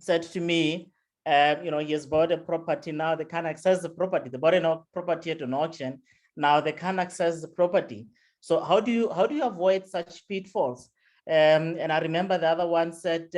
said to me, he has bought a property. Now they can't access the property. They bought a property at an auction. Now they can't access the property. So how do you avoid such pitfalls? And I remember the other one said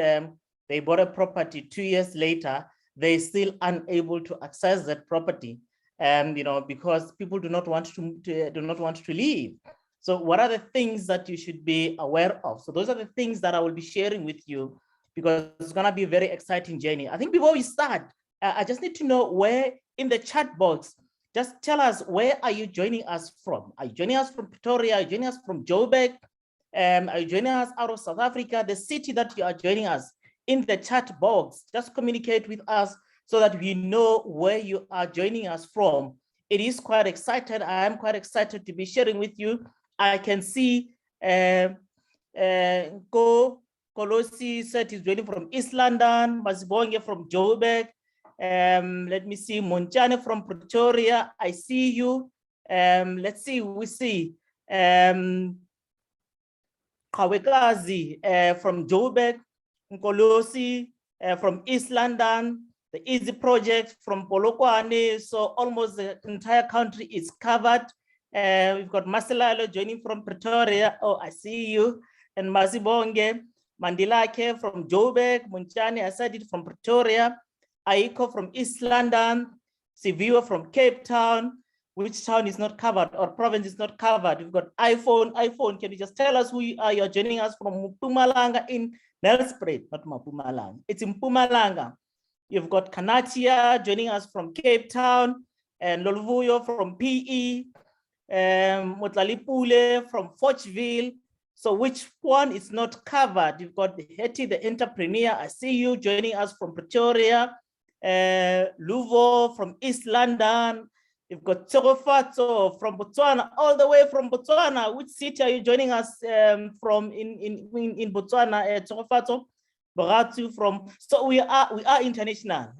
they bought a property 2 years later, they're still unable to access that property, because people do not want to leave. So what are the things that you should be aware of? So those are the things that I will be sharing with you, because it's going to be a very exciting journey. I think before we start, I just need to know where in the chat box, just tell us, where are you joining us from? Are you joining us from Pretoria? Are you joining us from Joburg? Are you joining us out of South Africa? The city that you are joining us, in the chat box, just communicate with us so that we know where you are joining us from. It is quite exciting. I am quite excited to be sharing with you. I can see Kolosi said he's joining from East London, Masibonge from Joburg. Let me see, Monchane from Pretoria. I see you. Let's see, we see Kawekazi from Joburg, Nkolosi from East London, the Easy Project from Polokwane. So almost the entire country is covered. We've got Masilalo joining from Pretoria. Oh, I see you. And Masibonge, Mandilake from Joburg, Munchani, I said it, from Pretoria, Aiko from East London, Sivio from Cape Town. Which town is not covered or province is not covered? We've got iPhone. Can you just tell us who you are? You're joining us from Mpumalanga in Nelspruit, not Mpumalanga. It's in Mpumalanga. You've got Kanatia joining us from Cape Town, and Lolvuyo from PE, Motlalipule from Forchville. So which one is not covered? You've got the Hetty, the entrepreneur. I see you joining us from Pretoria, Luvo from East London. You've got Tsogofatso from Botswana, all the way from Botswana. Which city are you joining us from in Botswana? Tsogofatso, Boratu from. So we are international.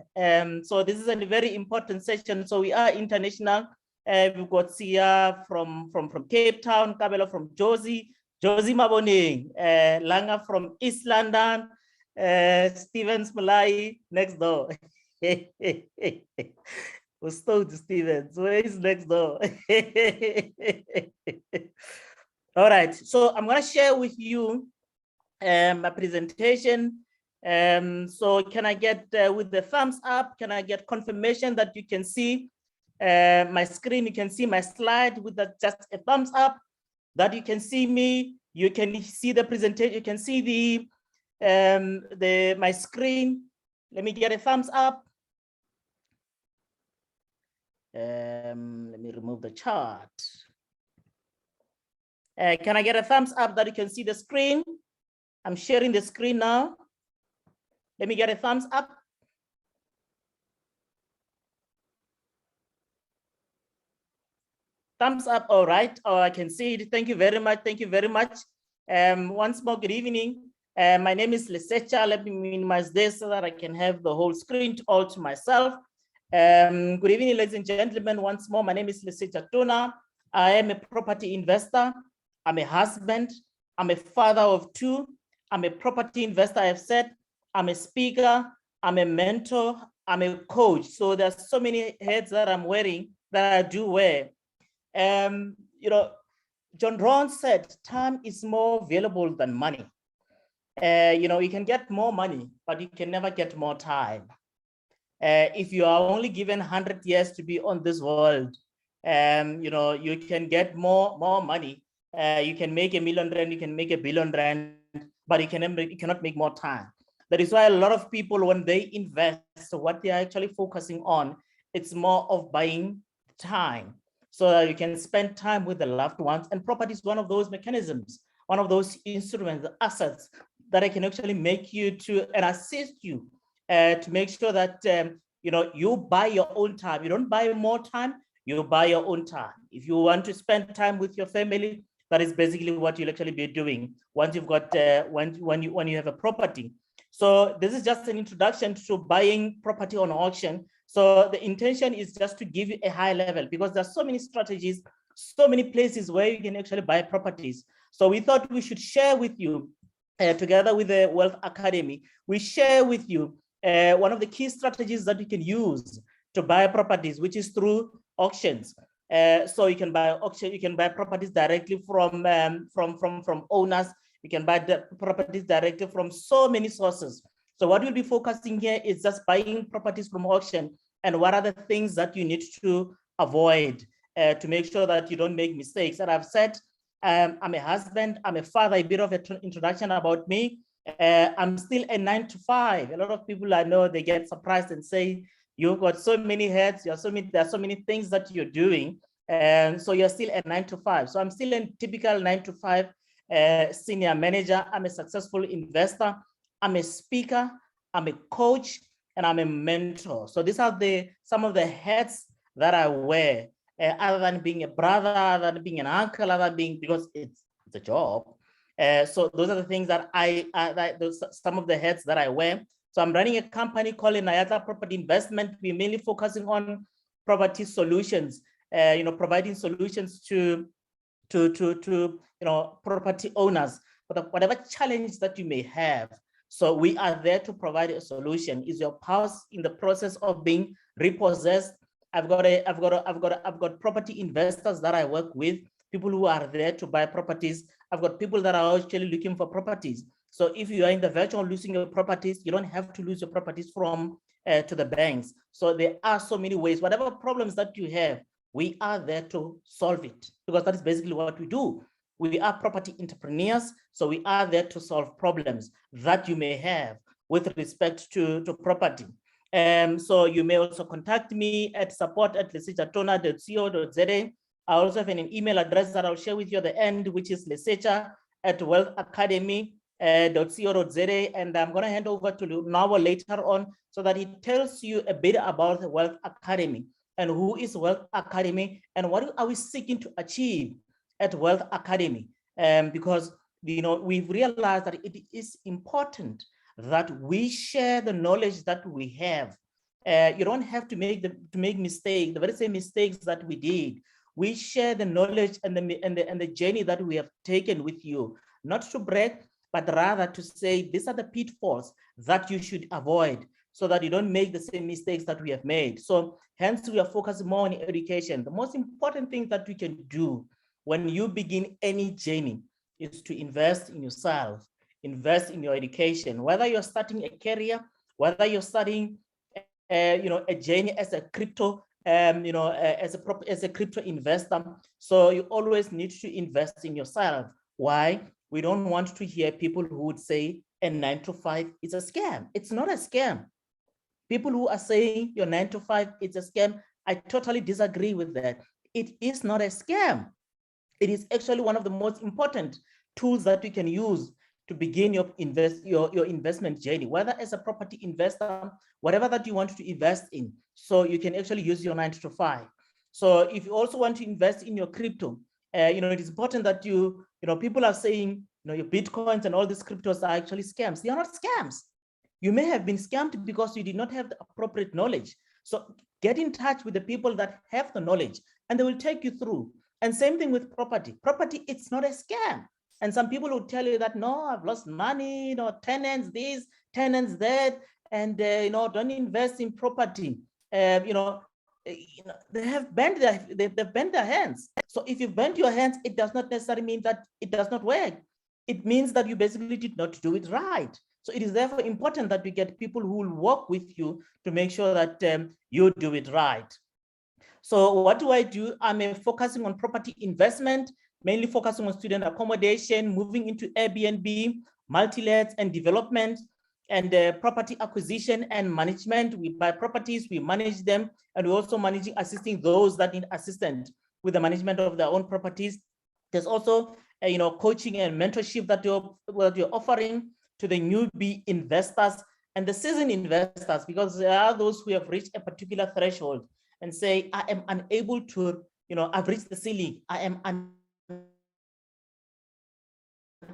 So this is a very important session. So we are international. We've got Sia from Cape Town, Kabelo from Josie Maboning, Langa from East London, Stevens Malai next door. Was told to Stevens, where is next door? All right, so I'm going to share with you my presentation. So can I get with the thumbs up? Can I get confirmation that you can see my screen? You can see my slide with just a thumbs up, that you can see me. You can see the presentation. You can see my screen. Let me get a thumbs up. Let me remove the chart. Can I get a thumbs up that you can see the screen? I'm sharing the screen now. Let me get a thumbs up. Thumbs up, all right. Oh, I can see it. Thank you very much. Thank you very much. Once more, good evening. My name is Lesetja. Let me minimize this so that I can have the whole screen all to myself. Good evening, ladies and gentlemen. Once more, my name is Lesetja Toona. I am a property investor. I'm a husband. I'm a father of two. I'm a property investor, I have said. I'm a speaker. I'm a mentor. I'm a coach. So there's so many hats that I'm wearing that I do wear. John Ron said, time is more valuable than money. You can get more money, but you can never get more time. If you are only given 100 years to be on this world, you can get more money. You can make R1 million, you can make R1 billion, but you cannot make more time. That is why a lot of people, when they invest, what they are actually focusing on, it's more of buying time, so that you can spend time with the loved ones. And property is one of those mechanisms, one of those instruments, the assets that I can actually make you to and assist you to make sure that you buy your own time. You don't buy more time, you buy your own time. If you want to spend time with your family, that is basically what you'll actually be doing once you've got when you have a property. So this is just an introduction to buying property on auction. So the intention is just to give you a high level, because there's so many strategies, so many places where you can actually buy properties. So we thought we should share with you together with the Wealth Academy, we share with you one of the key strategies that you can use to buy properties, which is through auctions. So you can buy properties directly from owners. You can buy the properties directly from so many sources. So what we'll be focusing here is just buying properties from auction, and what are the things that you need to avoid to make sure that you don't make mistakes. And I've said, I'm a husband, I'm a father, a bit of an introduction about me. I'm still a 9 to 5. A lot of people I know, they get surprised and say, you've got so many heads, there are so many things that you're doing. And so you're still a 9 to 5. So I'm still a typical 9 to 5 senior manager. I'm a successful investor. I'm a speaker, I'm a coach, and I'm a mentor. So these are some of the hats that I wear, other than being a brother, other than being an uncle, other than being, because it's a job. So those are the things that some of the hats that I wear. So I'm running a company called Nayata Property Investment. We're mainly focusing on property solutions, providing solutions to property owners, but whatever challenge that you may have. So we are there to provide a solution. Is your house in the process of being repossessed? I've got property investors that I work with, people who are there to buy properties. I've got people that are actually looking for properties. So if you are in the verge of losing your properties, you don't have to lose your properties to the banks. So there are so many ways. Whatever problems that you have, we are there to solve it, because that is basically what we do. We are property entrepreneurs, so we are there to solve problems that you may have with respect to property. So you may also contact me at support@lesetjatoona.co.za. I also have an email address that I'll share with you at the end, which is lesetja@wealthacademy.co.za. And I'm going to hand over to Nawa later on so that he tells you a bit about the Wealth Academy and who is Wealth Academy and what are we seeking to achieve at Wealth Academy. Because we've realized that it is important that we share the knowledge that we have. You don't have to make mistakes, the very same mistakes that we did. We share the knowledge and the journey that we have taken with you, not to brag, but rather to say these are the pitfalls that you should avoid, so that you don't make the same mistakes that we have made. So hence we are focusing more on education. The most important thing that we can do when you begin any journey is to invest in yourself, invest in your education, whether you're starting a career, whether you're starting a journey as a crypto, as a crypto investor. So you always need to invest in yourself. Why? We don't want to hear people who would say a 9 to 5 is a scam. It's not a scam. People who are saying your 9 to 5 is a scam, I totally disagree with that. It is not a scam. It is actually one of the most important tools that you can use to begin your investment journey, whether as a property investor, whatever that you want to invest in. So you can actually use your 9 to 5. So if you also want to invest in your crypto, it is important that people are saying, your Bitcoins and all these cryptos are actually scams. They are not scams. You may have been scammed because you did not have the appropriate knowledge. So get in touch with the people that have the knowledge and they will take you through. And same thing with property. Property, it's not a scam. And some people will tell you that, no, I've lost money, tenants this, tenants that, and don't invest in property. They have bent their hands. So if you bend your hands, it does not necessarily mean that it does not work. It means that you basically did not do it right. So it is therefore important that we get people who will work with you to make sure that you do it right. So what do? I'm focusing on property investment, mainly focusing on student accommodation, moving into Airbnb, multi-lets and development, and property acquisition and management. We buy properties, we manage them, and we're also assisting those that need assistance with the management of their own properties. There's also coaching and mentorship that you're offering to the newbie investors and the seasoned investors, because there are those who have reached a particular threshold and say, I am unable to, I've reached the ceiling. I am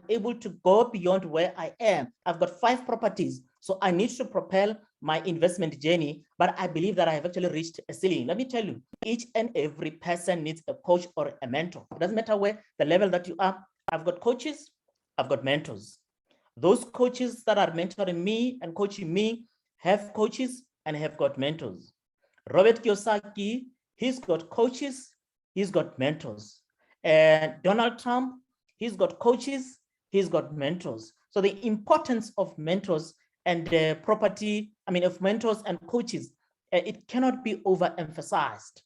unable to go beyond where I am. I've got 5 properties, so I need to propel my investment journey, but I believe that I have actually reached a ceiling. Let me tell you, each and every person needs a coach or a mentor. It doesn't matter where the level that you are. I've got coaches, I've got mentors. Those coaches that are mentoring me and coaching me have coaches and have got mentors. Robert Kiyosaki, he's got coaches, he's got mentors. And Donald Trump, he's got coaches, he's got mentors. So the importance of mentors and property, of mentors and coaches, it cannot be overemphasized.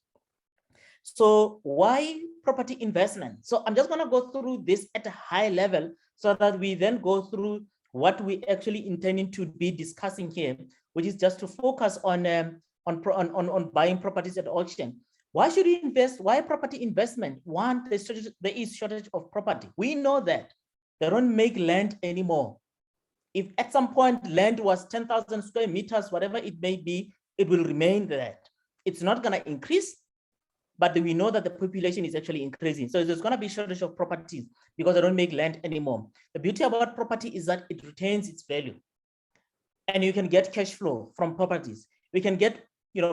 So why property investment? So I'm just going to go through this at a high level so that we then go through what we actually intending to be discussing here, which is just to focus on buying properties at auction. Why should you invest? Why property investment? One, there is shortage of property. We know that they don't make land anymore. If at some point land was 10,000 square meters, whatever it may be, it will remain there. It's not going to increase, but we know that the population is actually increasing. So there's going to be shortage of properties because they don't make land anymore. The beauty about property is that it retains its value, and you can get cash flow from properties. We can get,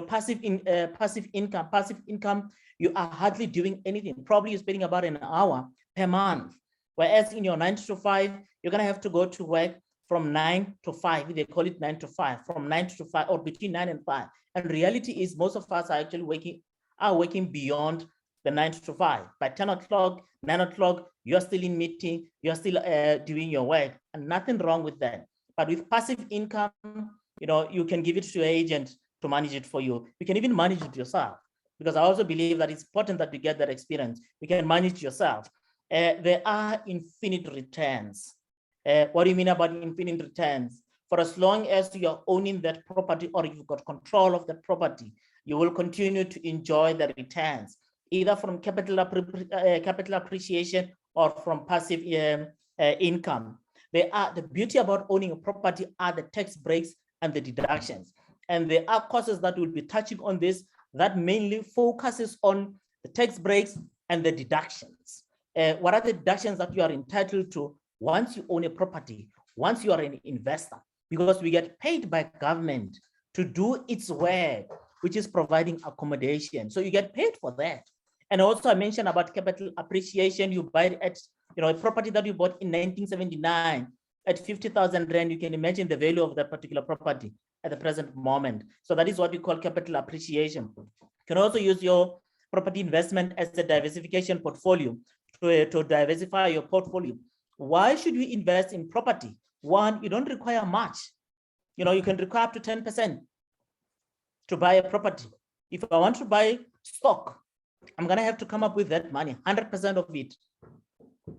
passive income. Passive income, you are hardly doing anything. Probably you're spending about an hour per month, whereas in your 9 to 5, you're going to have to go to work from 9 to 5. They call it 9 to 5, from 9 to 5, or between 9 and 5. And reality is most of us are actually working beyond the 9 to 5. By 10 o'clock, 9 o'clock, you're still in meeting, you're still doing your work, and nothing wrong with that. But with passive income, you can give it to your agent to manage it for you. You can even manage it yourself, because I also believe that it's important that you get that experience. You can manage it yourself. There are infinite returns. What do you mean about infinite returns? For as long as you're owning that property or you've got control of that property, you will continue to enjoy the returns, either from capital appreciation or from passive income. The beauty about owning a property are the tax breaks and the deductions. And there are courses that will be touching on this that mainly focuses on the tax breaks and the deductions. What are the deductions that you are entitled to once you own a property, once you are an investor? Because we get paid by government to do its work, which is providing accommodation. So you get paid for that. And also I mentioned about capital appreciation. You buy it at, a property that you bought in 1979 at 50,000 rand. You can imagine the value of that particular property at the present moment. So that is what we call capital appreciation. You can also use your property investment as a diversification portfolio to diversify your portfolio. Why should we invest in property? One, you don't require much. You can require up to 10% to buy a property. If I want to buy stock, I'm going to have to come up with that money, 100% of it.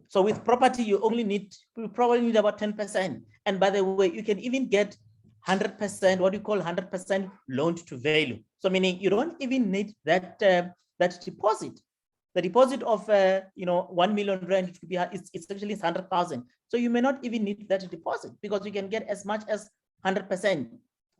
So with property, you probably need about 10%. And by the way, you can even get 100%, what you call 100% loan to value. So meaning you don't even need that deposit. The deposit of 1 million rand, it could be, it's actually 100,000. So you may not even need that deposit, because you can get as much as 100%.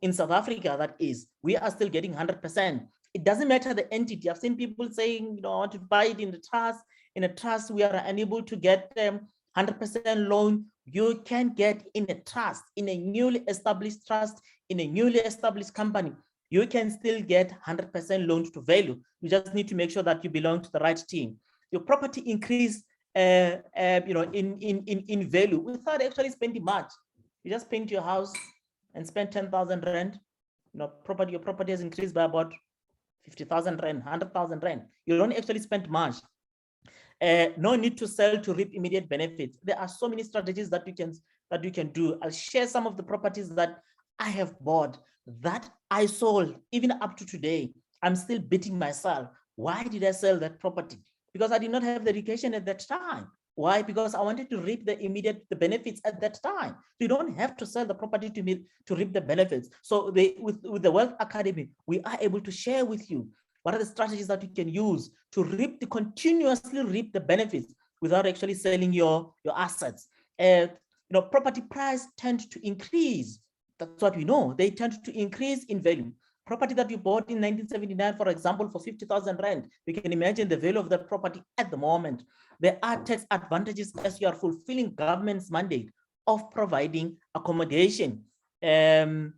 In South Africa, that is, we are still getting 100%. It doesn't matter the entity. I've seen people saying, I want to buy it in the trust. In a trust, we are unable to get 100% loan. You can get in a trust, in a newly established trust, in a newly established company. You can still get 100% loan to value. You just need to make sure that you belong to the right team. Your property increase, in value without actually spending much. You just paint your house and spend 10,000 rand. Your property has increased by about 50,000 rand, 100,000 rand. You don't actually spend much. No need to sell to reap immediate benefits. There are so many strategies that you can do. I'll share some of the properties that I have bought that I sold. Even up to today, I'm still beating myself. Why did I sell that property? Because I did not have the education at that time. Why? Because I wanted to reap the benefits at that time. So you don't have to sell the property to reap the benefits. So with the Wealth Academy, we are able to share with you what are the strategies that you can use to continuously reap the benefits without actually selling your assets. Property price tend to increase. That's what we know. They tend to increase in value. Property that you bought in 1979, for example, for 50,000 rand, you can imagine the value of that property at the moment. There are tax advantages as you are fulfilling government's mandate of providing accommodation. And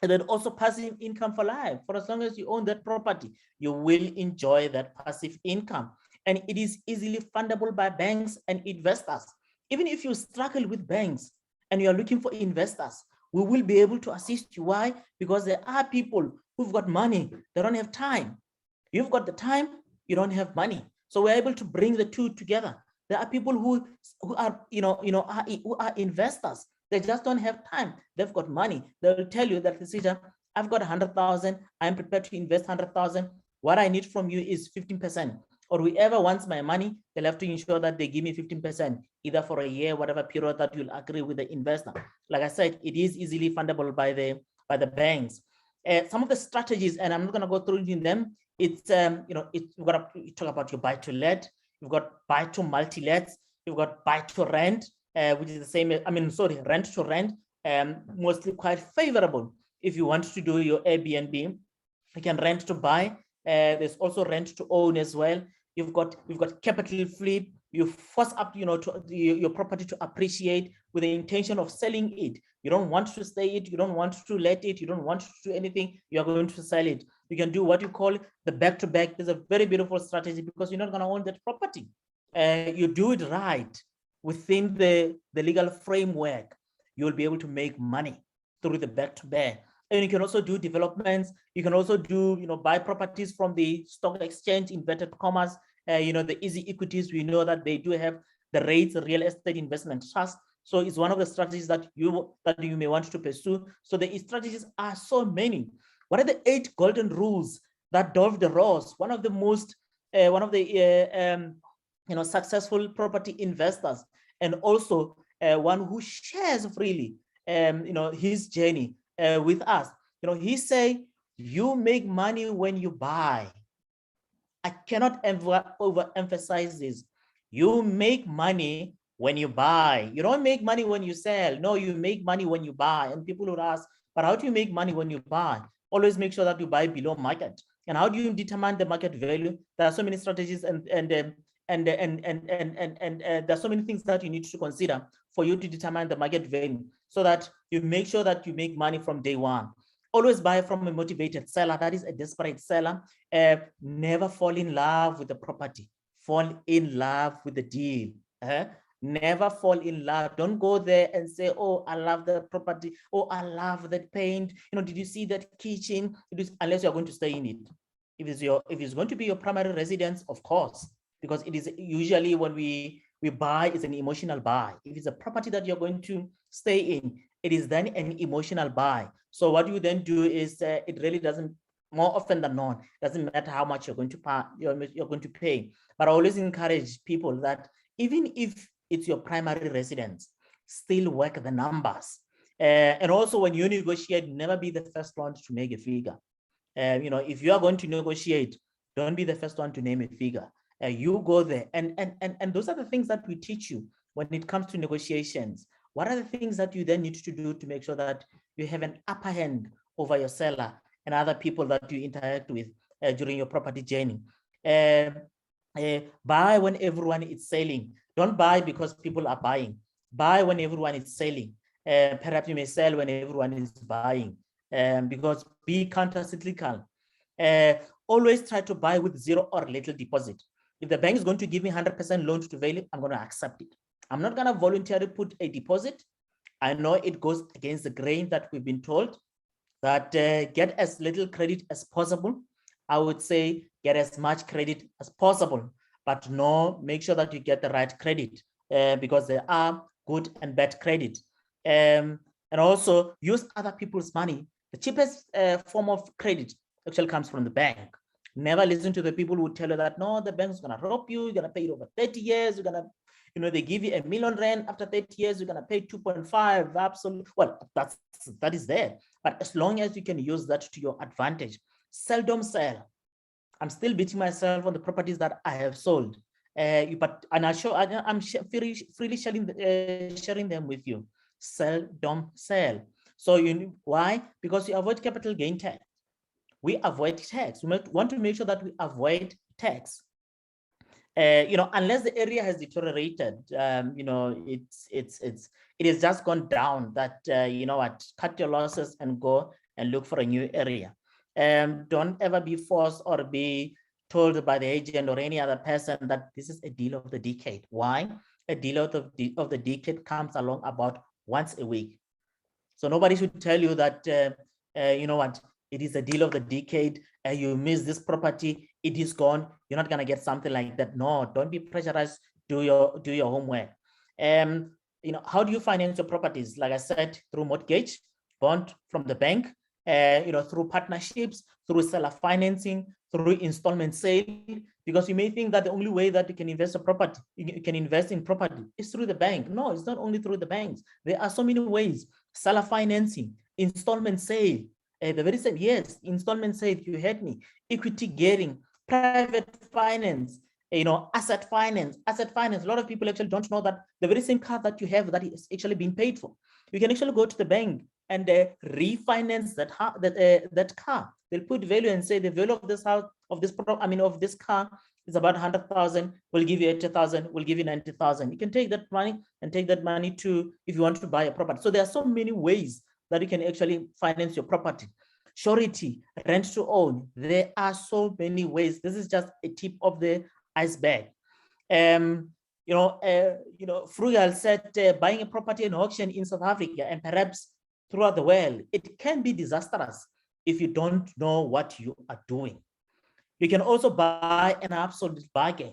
then also passive income for life. For as long as you own that property, you will enjoy that passive income. And it is easily fundable by banks and investors. Even if you struggle with banks and you're looking for investors, we will be able to assist you. Why? Because there are people who've got money, they don't have time. You've got the time, you don't have money. So we're able to bring the two together. There are people who are, who are investors. They just don't have time. They've got money. They'll tell you that, Lesetja, I've got 100,000. I'm prepared to invest 100,000. What I need from you is 15%. Or whoever wants my money, they'll have to ensure that they give me 15%, either for a year, whatever period that you'll agree with the investor. Like I said, it is easily fundable by the banks. Some of the strategies, and I'm not going to go through them. It's you've got to talk about your buy to let. You've got buy to multi-lets. You've got buy to rent, which is the same. Rent to rent, mostly quite favorable. If you want to do your Airbnb, you can rent to buy. There's also rent to own as well. You've got capital flip. You force up, your property to appreciate with the intention of selling it. You don't want to stay it. You don't want to let it. You don't want to do anything. You are going to sell it. You can do what you call the back-to-back. There's a very beautiful strategy because you're not going to own that property. You do it right within the legal framework, you'll be able to make money through the back-to-back. And you can also do developments. You can also do, buy properties from the stock exchange, inverted commas, the easy equities. We know that they do have the rates, the real estate investment trust. So it's one of the strategies that you may want to pursue. So the strategies are so many. What are the 8 golden rules that Dov de Ross, one of the most, successful investors investors, and also one who shares freely, his journey with us. He say, you make money when you buy. I cannot overemphasize this. You make money when you buy. You don't make money when you sell. No, you make money when you buy. And people would ask, but how do you make money when you buy? Always make sure that you buy below market. And how do you determine the market value? There are so many strategies and there's so many things that you need to consider for you to determine the market value, so that you make sure that you make money from day one. Always buy from a motivated seller, that is a desperate seller. Never fall in love with the property, fall in love with the deal. Never fall in love. Don't go there and say, oh, I love the property. Oh, I love that paint. Did you see that kitchen? Unless you're going to stay in it. If it's going to be your primary residence, of course, because it is usually when we buy, it's an emotional buy. If it's a property that you're going to stay in, it is then an emotional buy. So what you then do is it really doesn't, more often than not, doesn't matter how much you're going to pay, you're going to pay. But I always encourage people that even if it's your primary residence, still work the numbers. And also when you negotiate, never be the first one to make a figure. If you are going to negotiate, don't be the first one to name a figure. You go there, and those are the things that we teach you when it comes to negotiations. What are the things that you then need to do to make sure that you have an upper hand over your seller and other people that you interact with during your property journey? Buy when everyone is selling. Don't buy because people are buying. Buy when everyone is selling. Perhaps you may sell when everyone is buying, because be counter-cyclical. Always try to buy with 0 or little deposit. If the bank is going to give me 100% loan to value, I'm going to accept it. I'm not going to voluntarily put a deposit. I know it goes against the grain that we've been told, that get as little credit as possible. I would say get as much credit as possible, but no, make sure that you get the right credit, because there are good and bad credit. And also use other people's money. The cheapest form of credit actually comes from the bank. Never listen to the people who tell you that, no, the bank's going to rob you, you're going to pay it over 30 years, you're going to, they give you $1 million rent, after 30 years, you're going to pay 2.5, absolutely. Well, that is there. But as long as you can use that to your advantage, seldom sell. I'm still beating myself on the properties that I have sold. I'm freely sharing them with you. Seldom sell. So why? Because you avoid capital gain tax. We avoid tax. We want to make sure that we avoid tax. Unless the area has deteriorated, it has just gone down. That cut your losses and go and look for a new area. Don't ever be forced or be told by the agent or any other person that this is a deal of the decade. Why? A deal of the decade comes along about once a week. So nobody should tell you that, you know what, it is a deal of the decade, you miss this property, it is gone, you're not gonna get something like that. No, don't be pressurized, do your homework. You know, how do you finance your properties? Like I said, through mortgage, bond from the bank, you know, through partnerships, through seller financing, through installment sale, because you may think that the only way that you can invest in property, you can invest in property is through the bank. No, it's not only through the banks. There are so many ways. Seller financing, installment sale, the very same, yes, installment sale, you heard me, equity gearing, private finance, you know, asset finance. A lot of people actually don't know that the very same car that you have that is actually being paid for, you can actually go to the bank and refinance that car. They'll put value and say the value of this house, of this car is about 100,000. We'll give you 80,000. We'll give you 90,000. You can take that money and take that money to, if you want to buy a property. So there are so many ways that you can actually finance your property. Surety, rent to own. There are so many ways. This is just a tip of the iceberg. Frugal said buying a property in auction in South Africa and perhaps throughout the world, it can be disastrous if you don't know what you are doing. You can also buy an absolute bargain.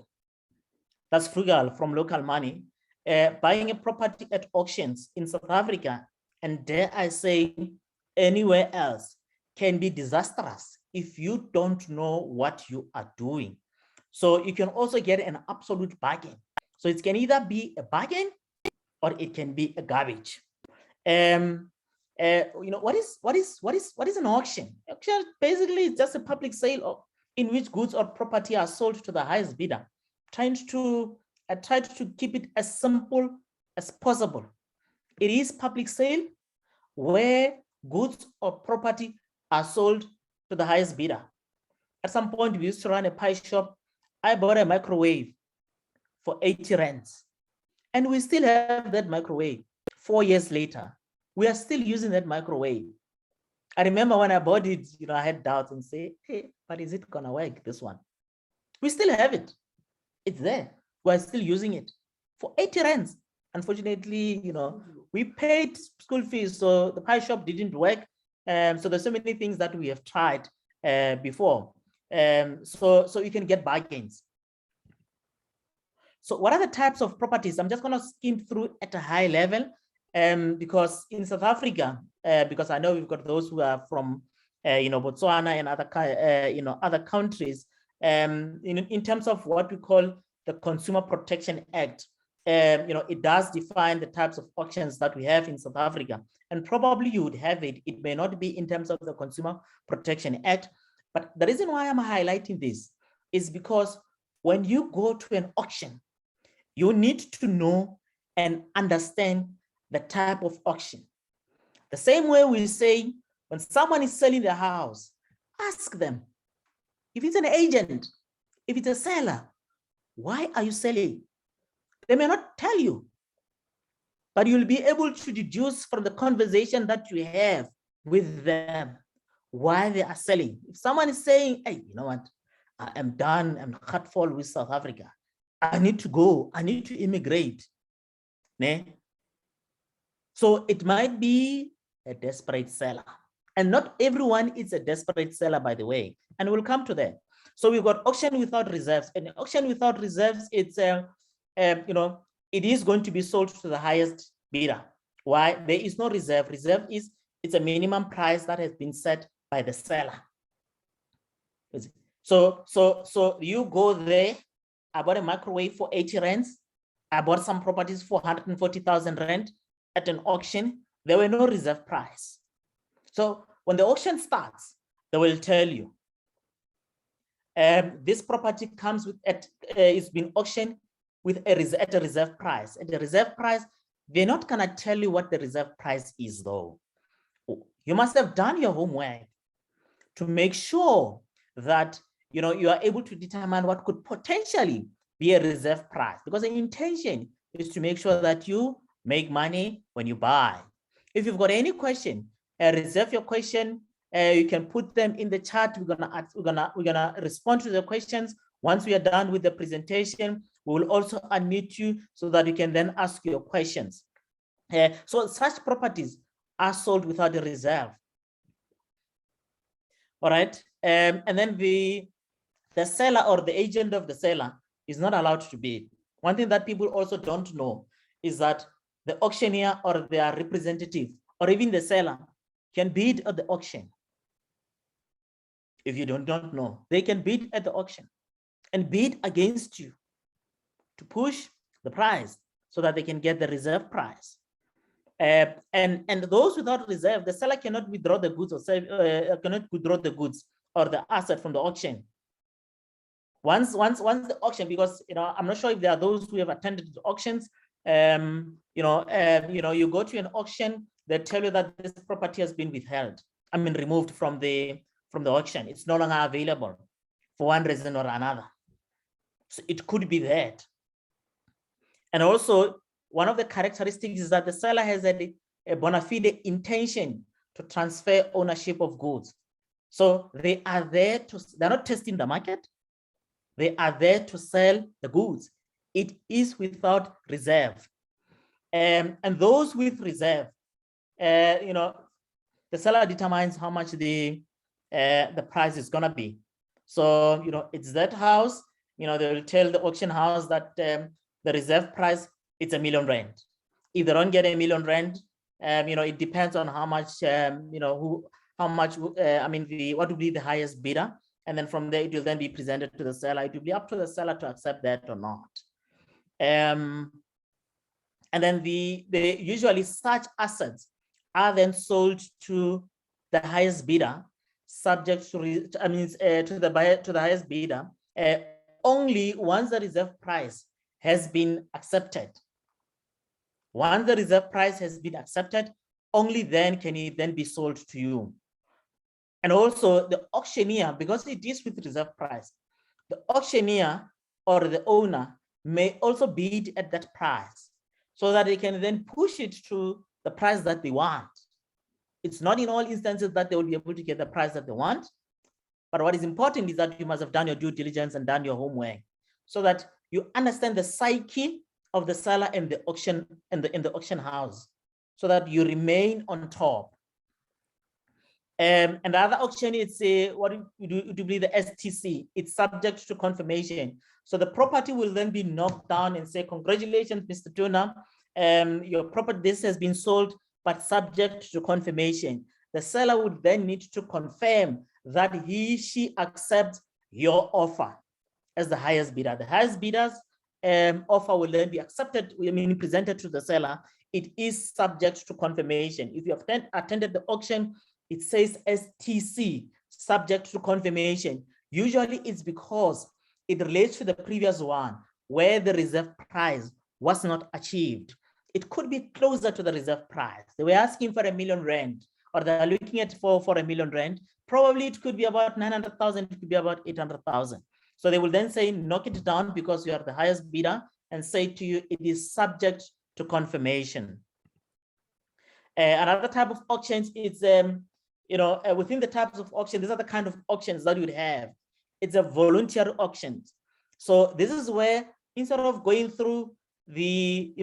That's frugal from local money. Buying a property at auctions in South Africa, and dare I say anywhere else, can be disastrous if you don't know what you are doing. So you can also get an absolute bargain. So it can either be a bargain or it can be a garbage. What is an auction? Auction basically is just a public sale in which goods or property are sold to the highest bidder. I tried to keep it as simple as possible. It is public sale where goods or property are sold to the highest bidder. At some point, we used to run a pie shop. I bought a microwave for 80 rands. And we still have that microwave 4 years later. We are still using that microwave. I remember when I bought it, I had doubts and say, hey, but is it gonna work, this one? We still have it. It's there. We're still using it for 80 rands. Unfortunately, we paid school fees, so the pie shop didn't work. So there's so many things that we have tried before. So you can get bargains. So what are the types of properties? I'm just going to skim through at a high level because in South Africa, because I know we've got those who are from Botswana and other countries. In terms of what we call the Consumer Protection Act, it does define the types of auctions that we have in South Africa, and probably you would have it. It may not be in terms of the Consumer Protection Act, but the reason why I'm highlighting this is because when you go to an auction, you need to know and understand the type of auction. The same way we say, when someone is selling their house, ask them, if it's an agent, if it's a seller, why are you selling? They may not tell you, but you'll be able to deduce from the conversation that you have with them why they are selling. If someone is saying, hey, you know what, I am done, I'm hurtful with South Africa, I need to go, I need to immigrate. So it might be a desperate seller. And not everyone is a desperate seller, by the way, and we'll come to that. So we've got auction without reserves. And auction without reserves, it's it is going to be sold to the highest bidder. Why? There is no reserve. Reserve it's a minimum price that has been set by the seller. So you go there. I bought a microwave for 80 rands. I bought some properties for 140,000 rand at an auction. There were no reserve price. So when the auction starts, they will tell you, this property comes with it's been auctioned with at a reserve price. At the reserve price, they're not gonna tell you what the reserve price is, though. You must have done your homework to make sure that you are able to determine what could potentially be a reserve price, because the intention is to make sure that you make money when you buy. If you've got any question, reserve your question. You can put them in the chat. We're gonna respond to the questions. Once we are done with the presentation, we will also unmute you so that you can then ask your questions. So such properties are sold without a reserve. All right. And then the seller or the agent of the seller is not allowed to bid. One thing that people also don't know is that the auctioneer or their representative or even the seller can bid at the auction. If you don't know, they can bid at the auction and bid against you to push the price so that they can get the reserve price. And those without reserve, the seller cannot withdraw the goods or cannot withdraw the goods or the asset from the auction. Once the auction, because I'm not sure if there are those who have attended the auctions. You go to an auction, they tell you that this property has been withheld. Removed from the auction. It's no longer available for one reason or another. So it could be that. And also, one of the characteristics is that the seller has a bona fide intention to transfer ownership of goods. So they are there they're not testing the market. They are there to sell the goods. It is without reserve. And those with reserve, the seller determines how much the price is gonna be. So, it's that house, they will tell the auction house that the reserve price, it's R1 million. If they don't get R1 million, it depends on how much, what would be the highest bidder. And then from there, it will then be presented to the seller. It will be up to the seller to accept that or not. And then usually such assets are then sold to the highest bidder, subject to the highest bidder, only once the reserve price has been accepted. Once the reserve price has been accepted, only then can it then be sold to you. And also the auctioneer, because it is with reserve price, the auctioneer or the owner may also bid at that price so that they can then push it to the price that they want. It's not in all instances that they will be able to get the price that they want. But what is important is that you must have done your due diligence and done your homework so that you understand the psyche of the seller and the auction and in the auction house so that you remain on top. And the other auction, it's what you do believe the STC. It's subject to confirmation. So the property will then be knocked down and say, congratulations, Mr. Toona. Your property, this has been sold, but subject to confirmation. The seller would then need to confirm that she accepts your offer as the highest bidder. The highest bidder's offer will then be accepted, presented to the seller. It is subject to confirmation. If you have attended the auction, it says STC, subject to confirmation. Usually it's because it relates to the previous one where the reserve price was not achieved. It could be closer to the reserve price. They were asking for R1 million, or they're looking at for R1 million. Probably it could be about 900,000, it could be about 800,000. So they will then say, knock it down because you are the highest bidder and say to you, it is subject to confirmation. Another type of auctions is, within the types of auction, these are the kind of auctions that you'd have. It's a voluntary auction. So this is where instead of going through the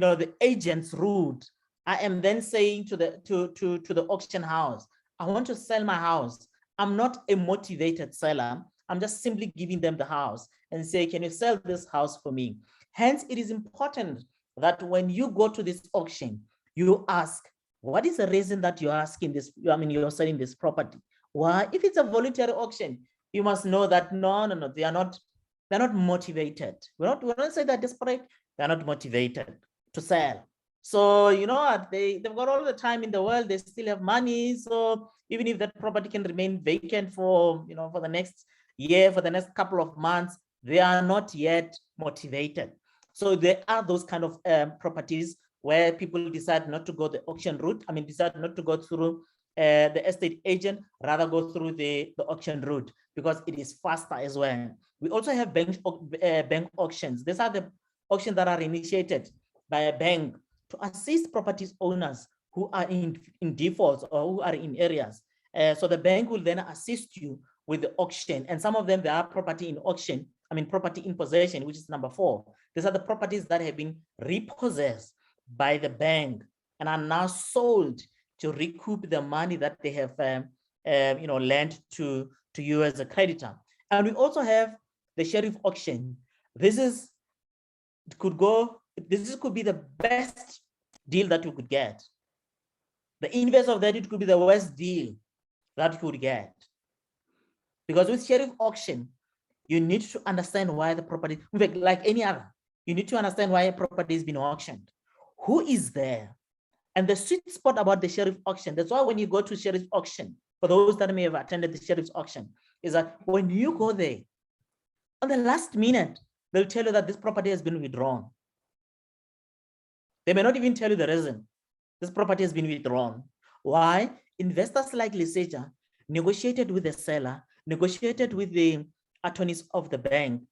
agent's route, I am then saying to the auction house, I want to sell my house. I'm not a motivated seller. I'm just simply giving them the house and say, can you sell this house for me? Hence, it is important that when you go to this auction, you ask, what is the reason that you're asking this? You're selling this property. Why? If it's a voluntary auction, you must know that no, they're not motivated. We don't say they're desperate. They're not motivated to sell. So they've got all the time in the world. They still have money. So even if that property can remain vacant for for the next year, for the next couple of months, they are not yet motivated. So there are those kind of properties where people decide not to go the auction route. Decide not to go through the estate agent, rather go through the auction route because it is faster as well. We also have bank auctions. These are the auctions that are initiated by a bank to assist properties owners who are in defaults or who are in areas. So the bank will then assist you with the auction. And some of them, they are property in auction, property in possession, which is number 4. These are the properties that have been repossessed by the bank and are now sold to recoup the money that they have lent to you as a creditor. And we also have the sheriff auction. This could be the best deal that you could get. The inverse of that, it could be the worst deal that you could get. Because with sheriff auction, you need to understand why the property, like any other, you need to understand why a property is being auctioned. Who is there? And the sweet spot about the sheriff auction, that's why when you go to sheriff auction, for those that may have attended the sheriff's auction, is that when you go there, on the last minute, they'll tell you that this property has been withdrawn. They may not even tell you the reason. This property has been withdrawn. Why? Investors like Lesetja negotiated with the seller, negotiated with the attorneys of the bank,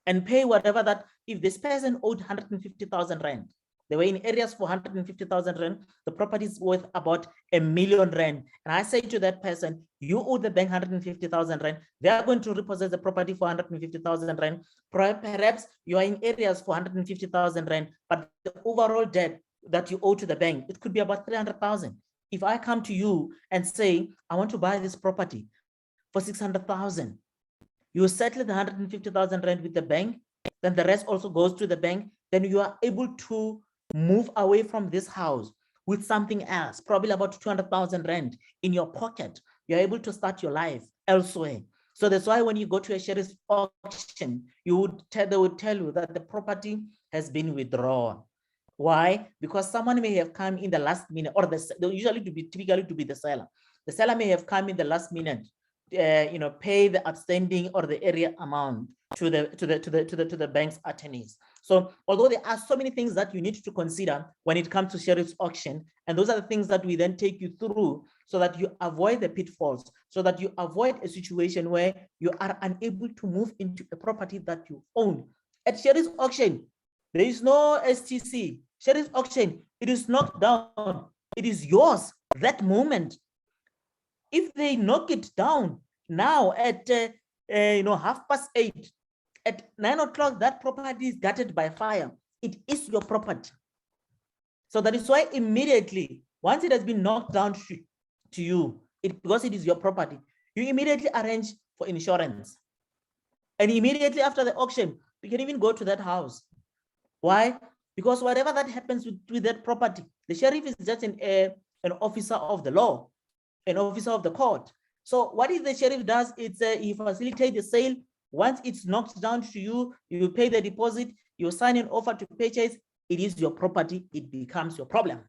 and pay whatever that, if this person owed 150,000 rand, they were in areas for 150,000 rand, the property is worth about 1 million rand. And I say to that person, you owe the bank 150,000 rand, they are going to repossess the property for 150,000 rand. Perhaps you are in areas for 150,000 rand, but the overall debt that you owe to the bank, it could be about 300,000. If I come to you and say, I want to buy this property for 600,000, you settle the 150,000 rand with the bank, then the rest also goes to the bank, then you are able to move away from this house with something else, probably about 200,000 rand in your pocket. You're able to start your life elsewhere. So that's why when you go to a sheriff's auction, they would tell you that the property has been withdrawn. Why? Because someone may have come in the last minute, or typically to be the seller. The seller may have come in the last minute, pay the outstanding or the area amount to the bank's attorneys. So although there are so many things that you need to consider when it comes to sheriff's auction, and those are the things that we then take you through so that you avoid the pitfalls, so that you avoid a situation where you are unable to move into a property that you own. At sheriff's auction, there is no STC. Sheriff's auction, it is knocked down. It is yours that moment. If they knock it down now at 8:30, at 9 o'clock, that property is gutted by fire. It is your property. So that is why immediately, once it has been knocked down to you, because it is your property, you immediately arrange for insurance. And immediately after the auction, you can even go to that house. Why? Because whatever that happens with that property, the sheriff is just an officer of the law, an officer of the court. So what is the sheriff does, it's he facilitates the sale. Once it's knocked down to you, you pay the deposit, you sign an offer to purchase, it is your property, it becomes your problem.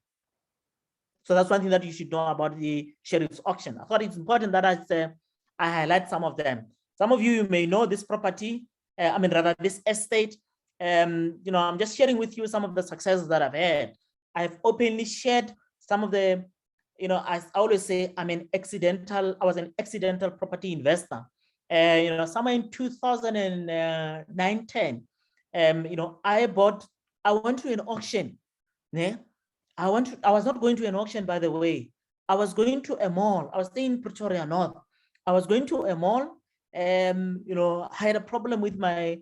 So that's one thing that you should know about the sheriff's auction. I thought it's important that I highlight some of them. Some of you may know this property, this estate. I'm just sharing with you some of the successes that I've had. I've openly shared some of the, as I always say, I was an accidental property investor. Somewhere in 2009-10, I went to an auction. Yeah? I was not going to an auction, by the way. I was going to a mall. I was staying in Pretoria North. I was going to a mall. I had a problem with my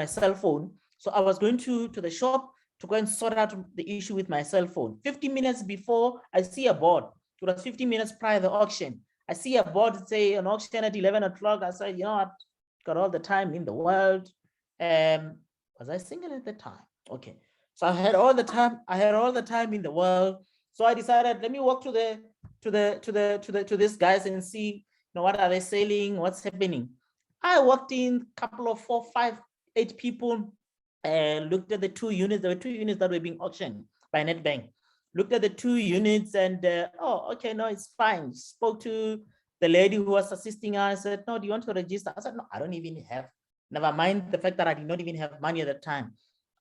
cell phone. So I was going to the shop to go and sort out the issue with my cell phone. 50 minutes before, I see a board. It was 50 minutes prior to the auction. I see a board say an auction at 11 o'clock. I said, I've got all the time in the world. Was I single at the time? Okay. So I had all the time. I had all the time in the world. So I decided, let me walk to these guys and see, what are they selling? What's happening? I walked in, couple of 4, 5, 8 people, looked at the 2 units. There were 2 units that were being auctioned by Nedbank. Looked at the 2 units and, okay, no, it's fine. Spoke to the lady who was assisting us. I said, no, do you want to register? I said, no, I don't even have, never mind the fact that I did not even have money at the time.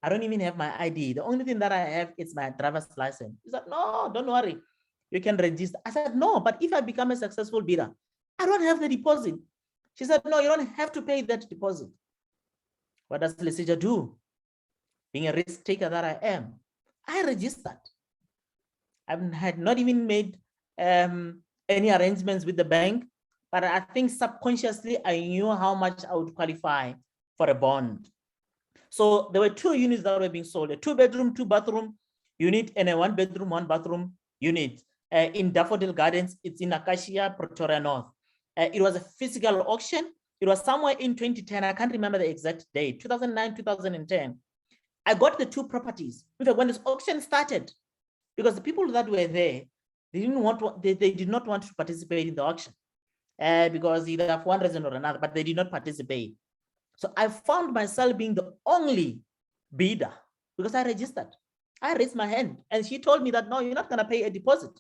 I don't even have my ID. The only thing that I have is my driver's license. He said, no, don't worry. You can register. I said, no, but if I become a successful bidder, I don't have the deposit. She said, no, you don't have to pay that deposit. What does Lesetja do? Being a risk taker that I am, I registered. I had not even made any arrangements with the bank, but I think subconsciously I knew how much I would qualify for a bond. So there were 2 units that were being sold, a 2-bedroom, 2-bathroom. unit and a 1-bedroom, 1-bathroom unit. In Daffodil Gardens, it's in Acacia, Pretoria North. It was a physical auction. It was somewhere in 2010. I can't remember the exact date, 2009, 2010. I got the two properties. In fact, when this auction started, because the people that were there, they didn't want to, they did not want to participate in the auction because either for one reason or another, but they did not participate. So I found myself being the only bidder because I registered. I raised my hand and she told me that, no, you're not going to pay a deposit.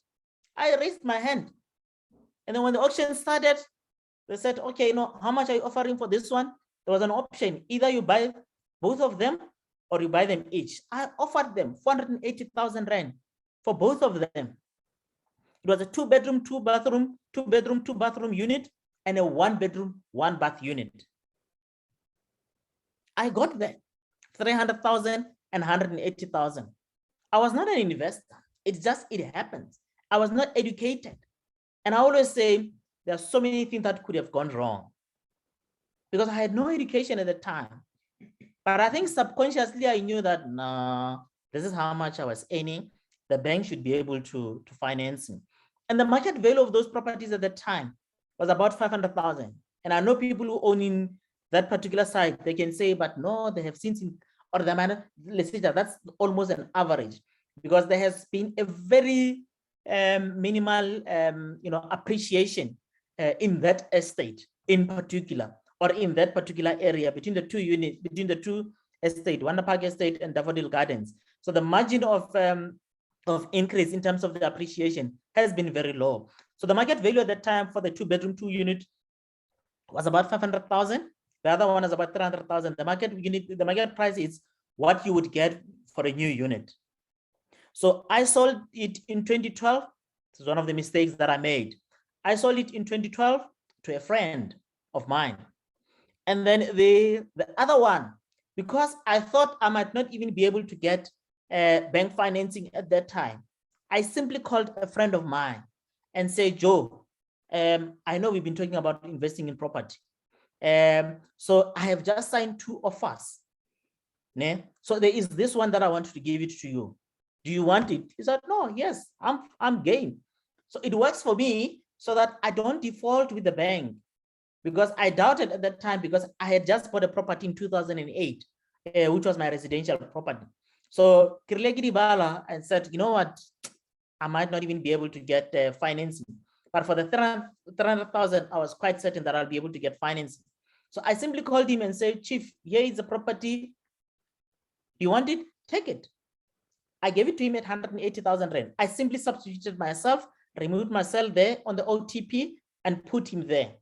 I raised my hand. And then when the auction started, they said, okay, how much are you offering for this one? There was an option. Either you buy both of them or you buy them each. I offered them 480,000 rand for both of them. It was a 2-bedroom, 2-bathroom, 2-bedroom, 2-bathroom unit and a 1-bedroom, 1-bath unit. I got that 300,000 and 180,000. I was not an investor. It happens. I was not educated. And I always say there are so many things that could have gone wrong because I had no education at the time. But I think subconsciously I knew that, no, this is how much I was earning. The bank should be able to finance me. And the market value of those properties at the time was about 500,000. And I know people who own in that particular site, they can say, but no, they have since, or the manner, let's say that's almost an average because there has been a very minimal, appreciation in that estate in particular, or in that particular area between the two units, between the two estate, Wonder Park Estate and Daffodil Gardens. So the margin of increase in terms of the appreciation has been very low. So the market value at that time for the 2-bedroom, 2-unit was about 500,000. The other one is about 300,000. The market price is what you would get for a new unit. So I sold it in 2012. This is one of the mistakes that I made. I sold it in 2012 to a friend of mine. And then the other one, because I thought I might not even be able to get bank financing at that time, I simply called a friend of mine and said, Joe, I know we've been talking about investing in property. So I have just signed 2 offers. So there is this one that I want to give it to you. Do you want it? He said, no, yes, I'm game. So it works for me so that I don't default with the bank, because I doubted at that time because I had just bought a property in 2008, which was my residential property. So Kirlegi Bala and said, you know what, I might not even be able to get financing. But for the 300,000, I was quite certain that I'll be able to get financing. So I simply called him and said, Chief, here is the property. You want it? Take it. I gave it to him at 180,000 rand. I simply substituted myself, removed myself there on the OTP and put him there.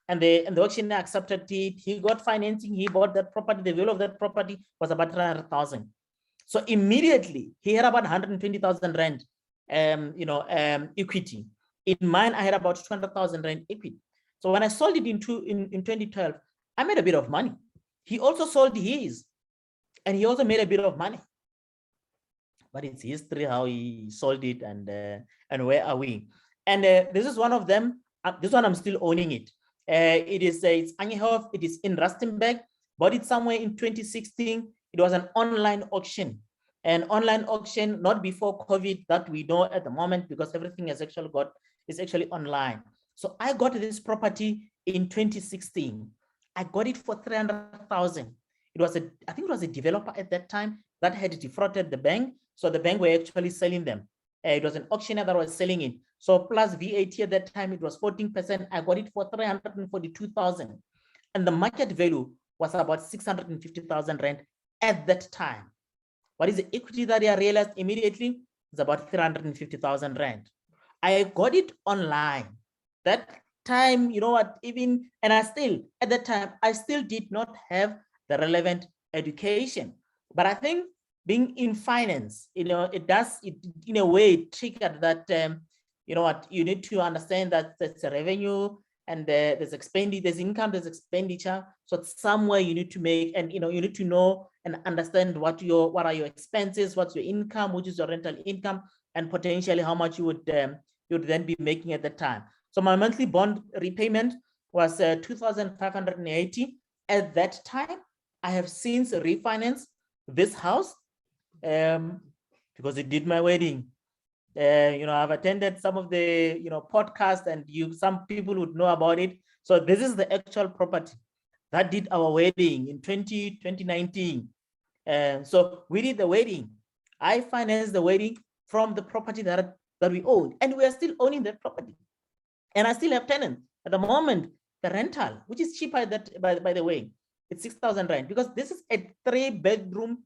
And the auctioneer accepted it. He got financing. He bought that property. The value of that property was about 300,000. So immediately he had about 120,000 rand, equity. In mine, I had about 200,000 rand equity. So when I sold it in 2012, I made a bit of money. He also sold his, and he also made a bit of money. But it's history how he sold it and where are we? And this is one of them. This one I'm still owning it. It's Angehof. It is in Rustenburg. Bought it somewhere in 2016. It was an online auction. An online auction, not before COVID that we know at the moment, because everything is actually online. So I got this property in 2016. I got it for 300,000. I think it was a developer at that time that had defrauded the bank. So the bank were actually selling them. It was an auctioneer that was selling it. So plus VAT at that time, it was 14%. I got it for 342,000. And the market value was about 650,000 rand at that time. What is the equity that I realized immediately? It's about 350,000 rand. I got it online. That time, you know what, at that time, I still did not have the relevant education. But I think being in finance, it in a way triggered that, you need to understand that there's a revenue and there's income, there's expenditure. So somewhere you need to make, and you need to know and understand what are your expenses, what's your income, which is your rental income, and potentially how much you would then be making at that time. So my monthly bond repayment was 2,580 at that time. I have since refinanced this house. because you did my wedding. I've attended some of the, podcasts, and some people would know about it. So this is the actual property that did our wedding in 2019. So we did the wedding. I financed the wedding from the property that we owned, and we are still owning that property. And I still have tenants. At the moment, the rental, which is cheaper, that by the way, it's 6,000 rand, because this is a three bedroom,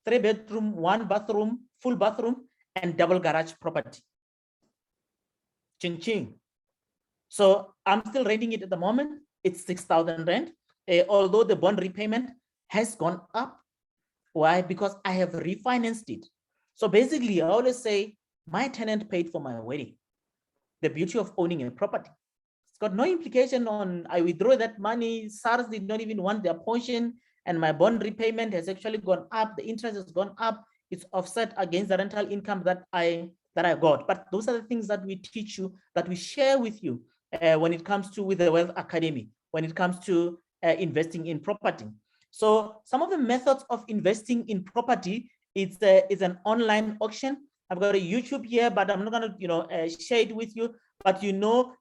1 bathroom, full bathroom, and double garage property. Ching ching. So I'm still renting it at the moment. It's 6,000 rand, although the bond repayment has gone up. Why? Because I have refinanced it. So basically, I always say my tenant paid for my wedding. The beauty of owning a property. It's got no implication on I withdraw that money. SARS did not even want their portion, and my bond repayment has actually gone up. The interest has gone up. It's offset against the rental income that I got. But those are the things that we teach you, that we share with you when it comes to with the Wealth Academy, when it comes to investing in property. So some of the methods of investing in property, it's an online auction. I've got a YouTube here, but I'm not going to share it with you. But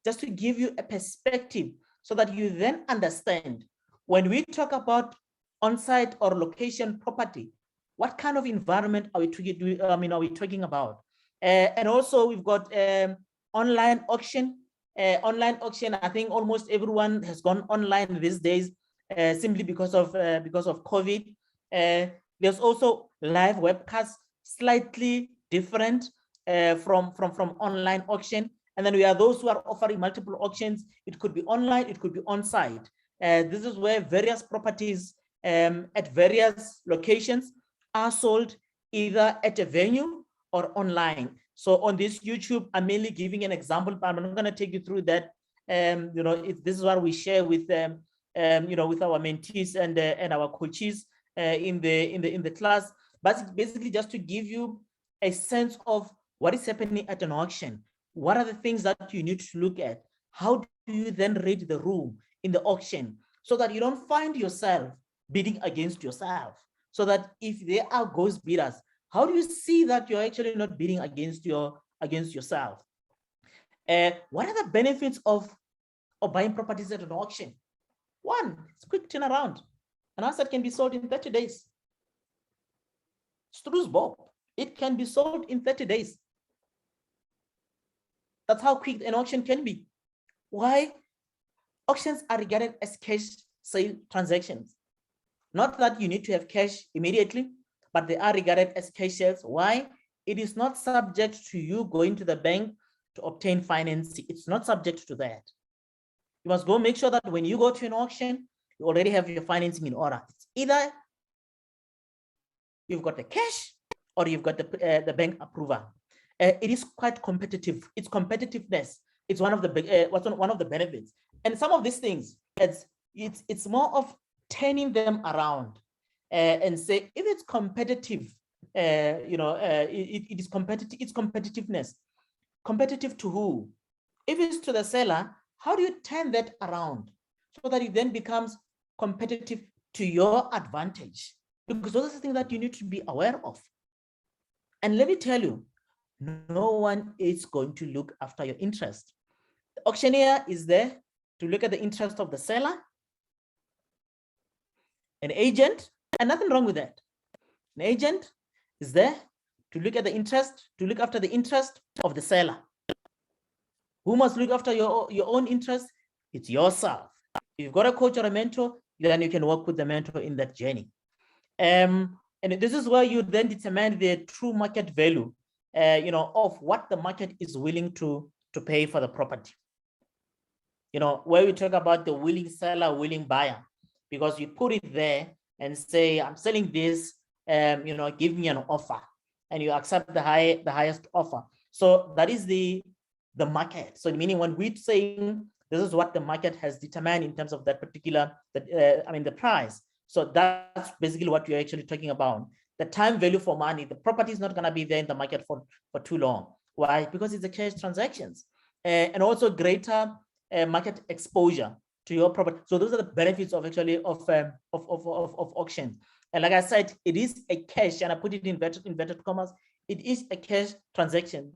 just to give you a perspective, so that you then understand when we talk about on-site or location property, what kind of environment are we talking about? And also we've got online auction. Online auction, I think almost everyone has gone online these days, simply because of COVID. There's also live webcasts, slightly different from online auction. And then we are those who are offering multiple auctions. It could be online, it could be on-site. This is where various properties at various locations are sold either at a venue or online. So on this YouTube, I'm mainly giving an example, but I'm not going to take you through that. This is what we share with them, with our mentees and our coaches in the class. But basically just to give you a sense of what is happening at an auction. What are the things that you need to look at? How do you then read the room in the auction, so that you don't find yourself bidding against yourself? So that if there are ghost bidders, how do you see that you're actually not bidding against yourself? What are the benefits of buying properties at an auction? One, it's quick turnaround. An asset can be sold in 30 days. Struce Bob, it can be sold in 30 days. That's how quick an auction can be. Why? Auctions are regarded as cash sale transactions. Not that you need to have cash immediately, but they are regarded as cash sales. Why? It is not subject to you going to the bank to obtain financing. It's not subject to that. You must go make sure that when you go to an auction, you already have your financing in order. It's either you've got the cash or you've got the bank approval. It is quite competitive. It's competitiveness. It's one of the one of the benefits. And some of these things, it's more of turning them around and say, if it's competitive, it is competitive. It's competitiveness. Competitive to who? If it's to the seller, how do you turn that around so that it then becomes competitive to your advantage? Because those are the things that you need to be aware of. And let me tell you, no one is going to look after your interest. The auctioneer is there to look at the interest of the seller, an agent, and nothing wrong with that. An agent is there to look at the interest, to look after the interest of the seller. Who must look after your own interest? It's yourself. If you've got a coach or a mentor, then you can work with the mentor in that journey. And this is where you then determine the true market value, of what the market is willing to pay for the property. Where we talk about the willing seller, willing buyer, because you put it there and say, I'm selling this, give me an offer, and you accept the highest offer. So that is the market. So meaning when we're saying this is what the market has determined in terms of that particular, the price. So that's basically what you're actually talking about. The time value for money, the property is not going to be there in the market for too long. Why? Because it's a cash transactions, and also greater market exposure to your property. So those are the benefits of actually of auction. And like I said, it is a cash, and I put it in inverted commas. It is a cash transaction.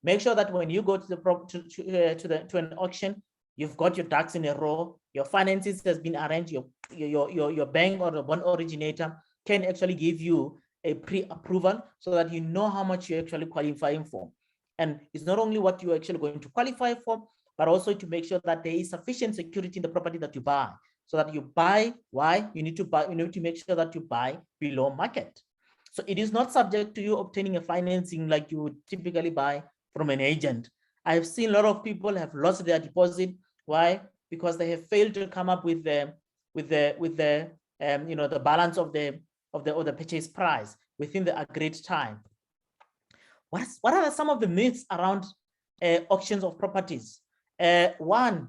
Make sure that when you go to the to an auction, you've got your ducks in a row, your finances has been arranged, your bank or the bond originator can actually give you a pre-approval so that you know how much you're actually qualifying for. And it's not only what you're actually going to qualify for, but also to make sure that there is sufficient security in the property that you buy. So that you buy, why? You need to make sure that you buy below market. So it is not subject to you obtaining a financing like you would typically buy from an agent. I've seen a lot of people have lost their deposit. Why? Because they have failed to come up with the the balance of the purchase price within the agreed time. What are some of the myths around auctions of properties? One,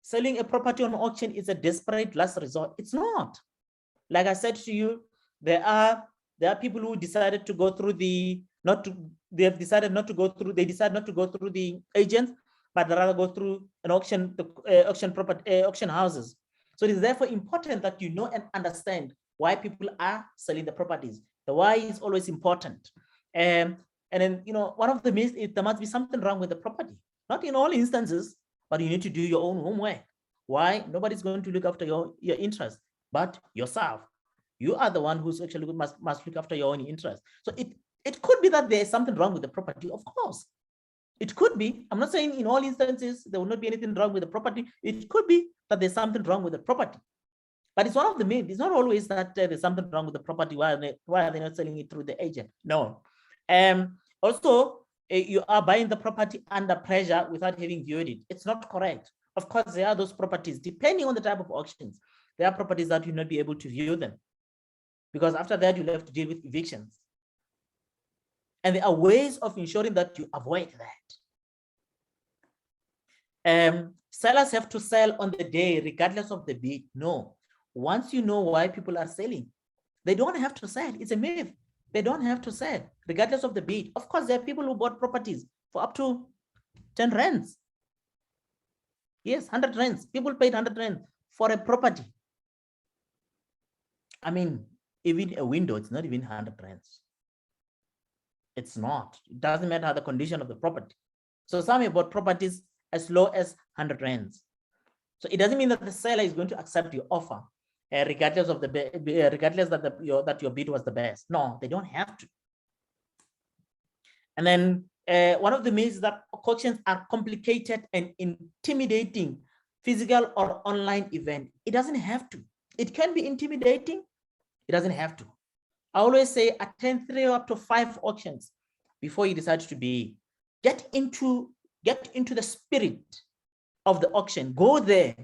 selling a property on auction is a desperate last resort. It's not. Like I said to you, there are people who decided to go through they decide not to go through the agents, but rather go through an auction, auction houses. So it is therefore important that you know and understand why people are selling the properties. The why is always important. And then, one of the myths is there must be something wrong with the property. Not in all instances, but you need to do your own homework. Why? Nobody's going to look after your interest, but yourself. You are the one who's actually must look after your own interest. So it could be that there's something wrong with the property, of course. It could be. I'm not saying in all instances there will not be anything wrong with the property. It could be that there's something wrong with the property. But it's one of the main. It's not always that there's something wrong with the property. Why are they not selling it through the agent? No. Also, you are buying the property under pressure without having viewed it. It's not correct. Of course, there are those properties, depending on the type of auctions, there are properties that you'll not be able to view them, because after that, you'll have to deal with evictions. And there are ways of ensuring that you avoid that. Sellers have to sell on the day, regardless of the bid. No. Once you know why people are selling, they don't have to sell. It's a myth. They don't have to sell, regardless of the bid. Of course, there are people who bought properties for up to 10 rands. Yes, 100 rands. People paid 100 rands for a property. I mean, even a window, it's not even 100 rands. It's not. It doesn't matter the condition of the property. So some have bought properties as low as 100 rands. So it doesn't mean that the seller is going to accept your offer, regardless of that your bid was the best. No, they don't have to. And then one of the myths is that auctions are complicated and intimidating, physical or online event. It doesn't have to. It can be intimidating. It doesn't have to. I always say attend 3 up to 5 auctions before you decide to be. Get into the spirit of the auction. Go there,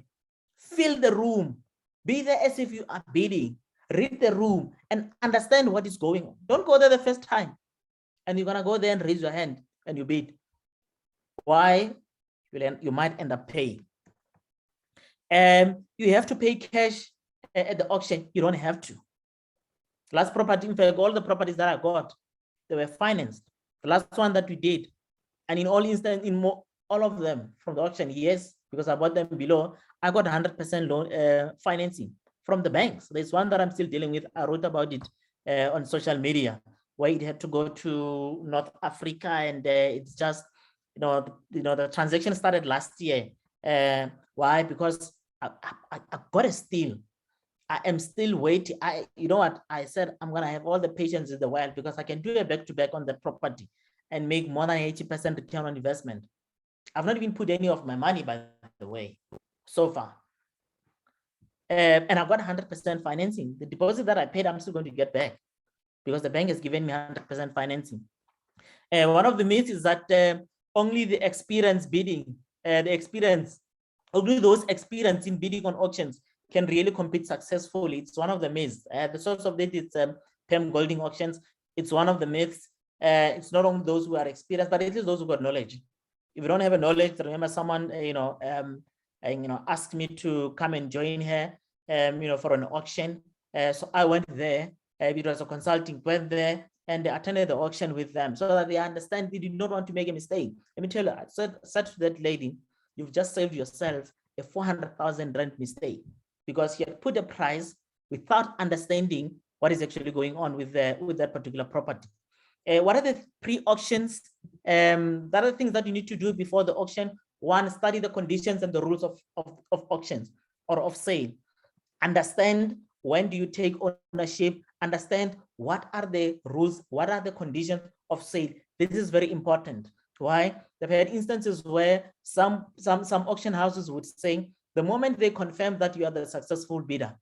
fill the room, be there as if you are bidding, read the room and understand what is going on. Don't go there the first time and you're gonna go there and raise your hand and you bid. Why? You might end up paying. You have to pay cash at the auction. You don't have to. Last property, in fact, all the properties that I got, they were financed. The last one that we did, and in all instances, all of them from the auction, yes, because I bought them below, I got 100% loan financing from the banks. There's one that I'm still dealing with. I wrote about it on social media, where it had to go to North Africa, and it's just, the transaction started last year. Why? Because I got a steal. I am still waiting. You know what? I said I'm gonna have all the patience in the world because I can do a back-to-back on the property and make more than 80% return on investment. I've not even put any of my money, by the way, so far. And I've got 100% financing. The deposit that I paid, I'm still going to get back because the bank has given me 100% financing. One of the myths is that only the experienced bidding, only those experienced in bidding on auctions can really compete successfully. It's one of the myths. The source of that is Pam Golding Auctions. It's one of the myths. It's not only those who are experienced, but it is those who got knowledge. If you don't have a knowledge, remember someone, asked me to come and join her, for an auction. So I went there. It was a consulting, went there and they attended the auction with them so that they understand they did not want to make a mistake. Let me tell you, I said to that lady, you've just saved yourself a 400,000 rand mistake because you had put a price without understanding what is actually going on with that particular property. What are the pre-auctions? That are the things that you need to do before the auction. One, study the conditions and the rules of auctions or of sale. Understand when do you take ownership, understand what are the rules, what are the conditions of sale. This is very important. Why? They've had instances where some auction houses would say, the moment they confirm that you are the successful bidder,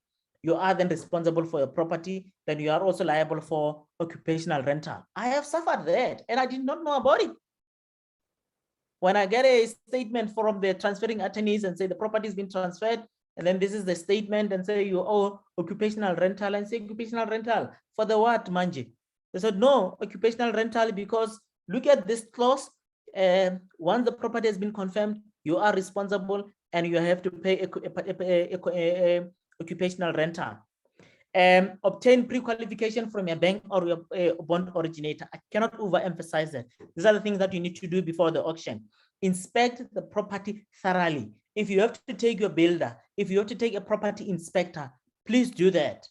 you are then responsible for your property, then you are also liable for occupational rental. I have suffered that and I did not know about it. When I get a statement from the transferring attorneys and say the property has been transferred, and then this is the statement and say you owe occupational rental, and say occupational rental for the what, Manji? They said no, occupational rental because look at this clause. Once the property has been confirmed, you are responsible and you have to pay occupational rental. Obtain pre-qualification from your bank or your bond originator. I cannot overemphasize that. These are the things that you need to do before the auction. Inspect the property thoroughly. If you have to take your builder, if you have to take a property inspector, please do that.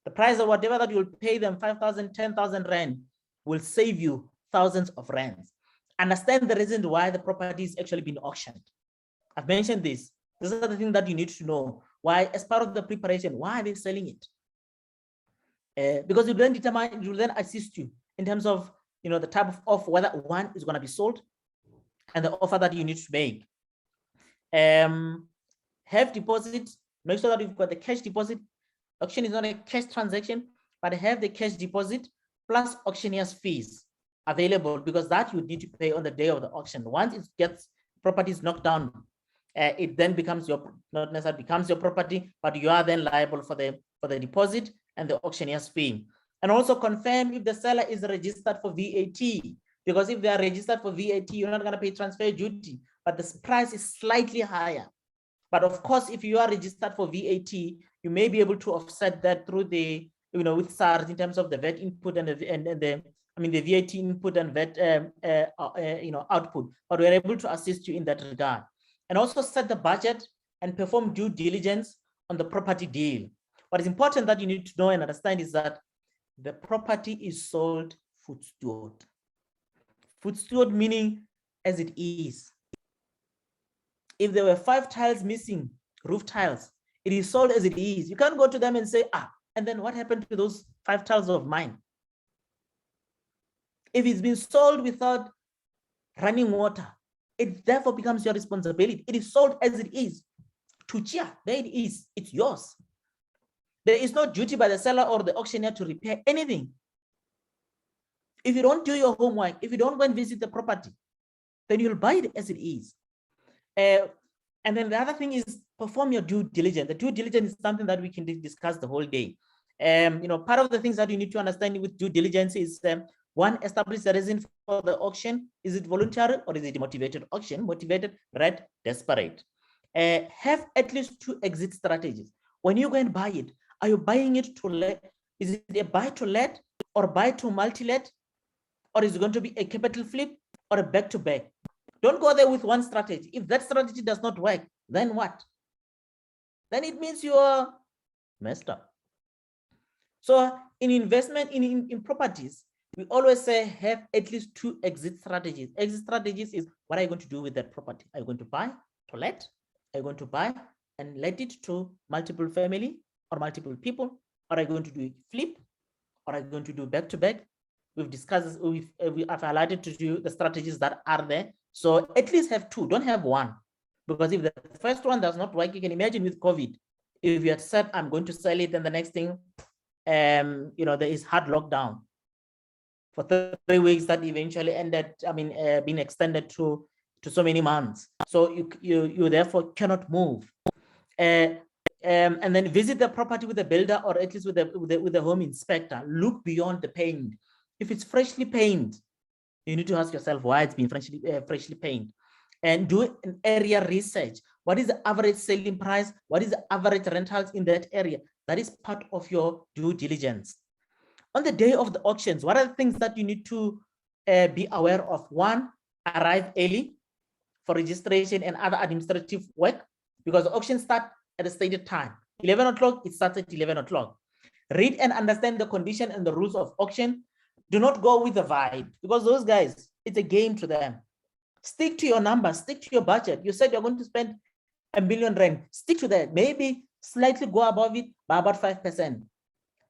The price of whatever that you'll pay them, 5,000, 10,000 rand, will save you thousands of rands. Understand the reason why the property is actually being auctioned. I've mentioned this. These are the things that you need to know. Why, as part of the preparation, why are they selling it? Because you then determine, it will then assist you in terms of, the type of offer, whether one is going to be sold and the offer that you need to make. Have deposit, make sure that you've got the cash deposit. Auction is not a cash transaction, but have the cash deposit plus auctioneer's fees available, because that you need to pay on the day of the auction. Once it gets properties knocked down, it then becomes your, not necessarily becomes your property, but you are then liable for the deposit and the auctioneer's fee. And also confirm if the seller is registered for VAT, because if they are registered for VAT, you're not going to pay transfer duty, but the price is slightly higher. But of course, if you are registered for VAT, you may be able to offset that through the, with SARS in terms of the VAT input and the VAT input and VAT, output. But we're able to assist you in that regard. And also set the budget and perform due diligence on the property deal. What is important that you need to know and understand is that the property is sold foot steward. Foot steward meaning as it is. If there were 5 tiles missing, roof tiles, it is sold as it is. You can't go to them and say, and then what happened to those 5 tiles of mine? If it's been sold without running water, it therefore becomes your responsibility. It is sold as it is. Tuchia, there it is, it's yours. There is no duty by the seller or the auctioneer to repair anything. If you don't do your homework, if you don't go and visit the property, then you'll buy it as it is. And then the other thing is perform your due diligence. The due diligence is something that we can discuss the whole day. Part of the things that you need to understand with due diligence is one, establish the reason for the auction. Is it voluntary or is it motivated auction? Motivated, red, desperate. Have at least 2 exit strategies. When you go and buy it, are you buying it to let? Is it a buy to let or buy to multi-let? Or is it going to be a capital flip or a back-to-back? Don't go there with one strategy. If that strategy does not work, then what? Then it means you are messed up. So in investment, in properties, we always say have at least 2 exit strategies. Exit strategies is, what are you going to do with that property? Are you going to buy to let? Are you going to buy and let it to multiple family or multiple people? Or are you going to do flip? Or are you going to do back-to-back? We've discussed, I've highlighted to you the strategies that are there. So at least have 2, don't have 1. Because if the first one does not work, you can imagine with COVID, if you had said, I'm going to sell it, and the next thing, there is hard lockdown for 3 weeks that eventually ended, being extended to so many months. So you therefore cannot move. And then visit the property with the builder, or at least with the home inspector. Look beyond the paint. If it's freshly painted, you need to ask yourself why it's been freshly painted. And do an area research. What is the average selling price? What is the average rentals in that area? That is part of your due diligence. On the day of the auctions, what are the things that you need to be aware of? 1, arrive early for registration and other administrative work, because the auction starts at a stated time. 11 o'clock, it starts at 11 o'clock. Read and understand the condition and the rules of auction. Do not go with the vibe, because those guys, it's a game to them. Stick to your numbers, stick to your budget. You said you're going to spend R1 million. Stick to that. Maybe slightly go above it by about 5%.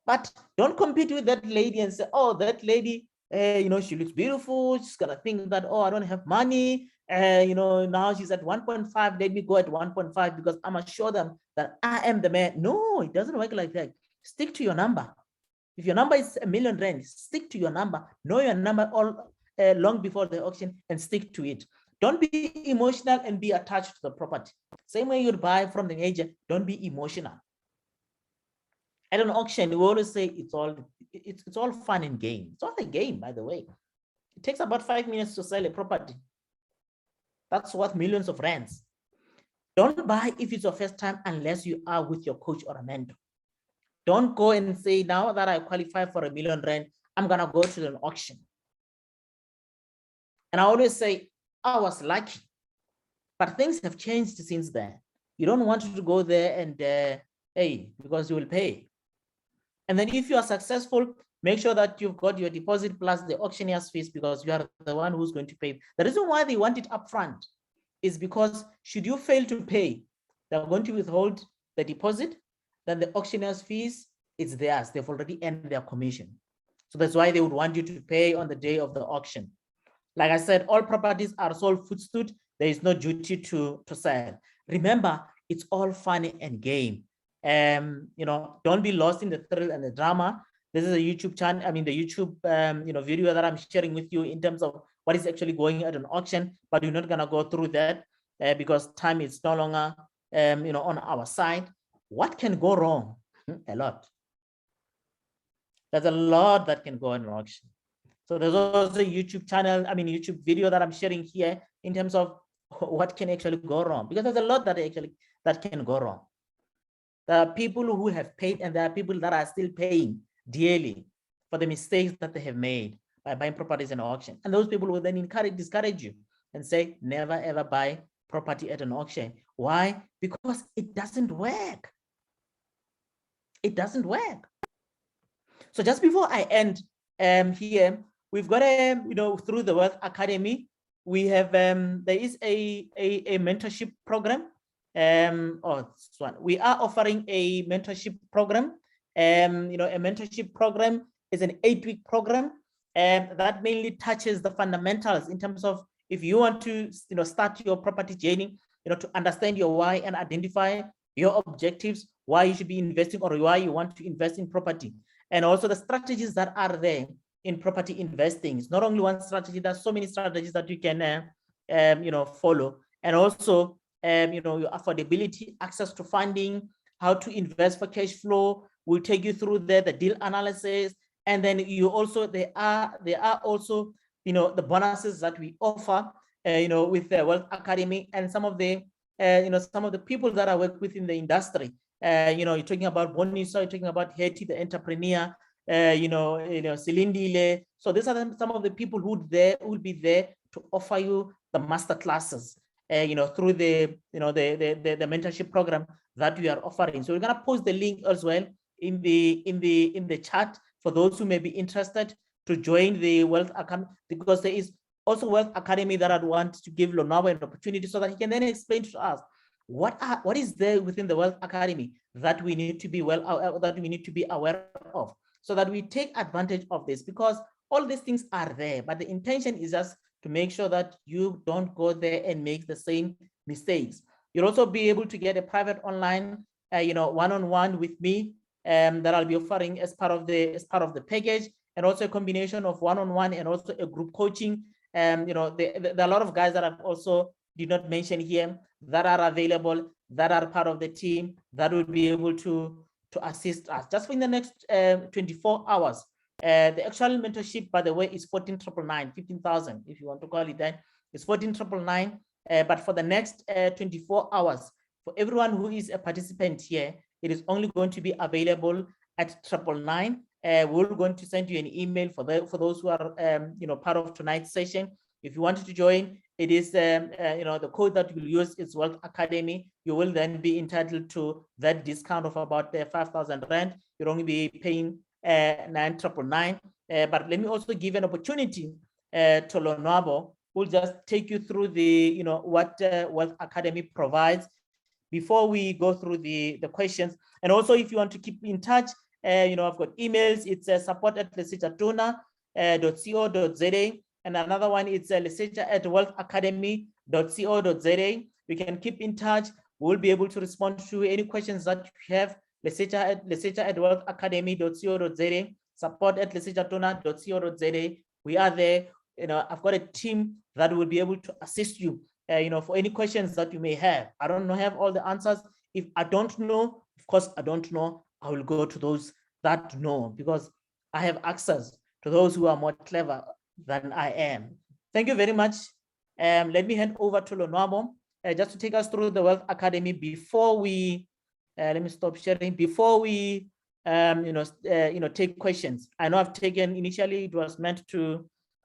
But don't compete with that lady and say, oh, that lady, she looks beautiful. She's gonna think that, oh, I don't have money. Now she's at 1.5. Let me go at 1.5 because I'm gonna show them that I am the man. No, it doesn't work like that. Stick to your number. If your number is R1 million, stick to your number. Know your number all long before the auction and stick to it. Don't be emotional and be attached to the property. Same way you'd buy from the agent, don't be emotional. At an auction, we always say it's all fun and game. It's all a game, by the way. It takes about 5 minutes to sell a property. That's worth millions of rands. Don't buy if it's your first time unless you are with your coach or a mentor. Don't go and say, now that I qualify for R1 million, I'm gonna go to an auction. And I always say, I was lucky, but things have changed since then. You don't want to go there and hey, because you will pay. And then if you are successful, make sure that you've got your deposit plus the auctioneer's fees, because you are the one who's going to pay. The reason why they want it upfront is because should you fail to pay, they're going to withhold the deposit, then the auctioneer's fees, it's theirs. They've already earned their commission. So that's why they would want you to pay on the day of the auction. Like I said, all properties are sold footstood. There is no duty to sell. Remember, it's all funny and game. Don't be lost in the thrill and the drama. This is a YouTube channel. I mean, the YouTube video that I'm sharing with you in terms of what is actually going at an auction, but we're not gonna go through that because time is no longer on our side. What can go wrong? A lot. There's a lot that can go in an auction. So there's also a YouTube channel, YouTube video that I'm sharing here in terms of what can actually go wrong, because there's a lot that can go wrong. There are people who have paid and there are people that are still paying dearly for the mistakes that they have made by buying properties in an auction. And those people will then discourage you and say, never ever buy property at an auction. Why? Because it doesn't work. It doesn't work. So just before I end here, we've got through the Wealth Academy, we have there is a mentorship program. We are offering a mentorship program. A mentorship program is an 8-week program that mainly touches the fundamentals in terms of if you want to start your property journey, to understand your why and identify your objectives, why you should be investing or why you want to invest in property, and also the strategies that are there in property investing. It's not only one strategy, there's so many strategies that you can follow, and also your affordability, access to funding, how to invest for cash flow. We'll take you through there, the deal analysis, and then there are also the bonuses that we offer with the Wealth Academy, and some of the people that I work with in the industry. You're talking about Bonisa, you're talking about Hetty, the entrepreneur, Silindile. So these are some of the people who will be there to offer you the master classes, through the mentorship program that we are offering. So we're gonna post the link as well in the chat for those who may be interested to join the Wealth Academy, because there is also Wealth Academy that I'd want to give Lonabo an opportunity so that he can then explain to us what is there within the Wealth Academy that we need to be aware of, so that we take advantage of this, because all these things are there, but the intention is just to make sure that you don't go there and make the same mistakes. You'll also be able to get a private online, one-on-one with me that I'll be offering as part of the package, and also a combination of one-on-one and also a group coaching. There are a lot of guys that I've also did not mention here that are available, that are part of the team, that will be able to assist us just for in the next 24 hours. The actual mentorship, by the way, is 14,999, 15,000 if you want to call it that. It's 14,999, but for the next 24 hours, for everyone who is a participant here, it is only going to be available at 999. We're going to send you an email for those who are part of tonight's session. If you wanted to join, it is the code that you'll use is Wealth Academy. You will then be entitled to that discount of about 5,000 rand. You'll only be paying 9,999. But let me also give an opportunity to Lonwabo, who'll just take you through the, what Wealth Academy provides before we go through the questions. And also, if you want to keep in touch, I've got emails. It's support@lesetjatoona.co.za, and another one it's lesetja@wealthacademy.co.za. You can keep in touch. We'll be able to respond to any questions that you have. lesetja@wealthacademy.co.za, support@lesetjatoona.co.za. We are there. I've got a team that will be able to assist you, for any questions that you may have. I don't have all the answers. If I don't know, of course, I don't know. I will go to those that know, because I have access to those who are more clever than I am. Thank you very much. Let me hand over to Lonwabo just to take us through the Wealth Academy before we, let me stop sharing, before we, take questions. I know I've taken, initially it was meant to,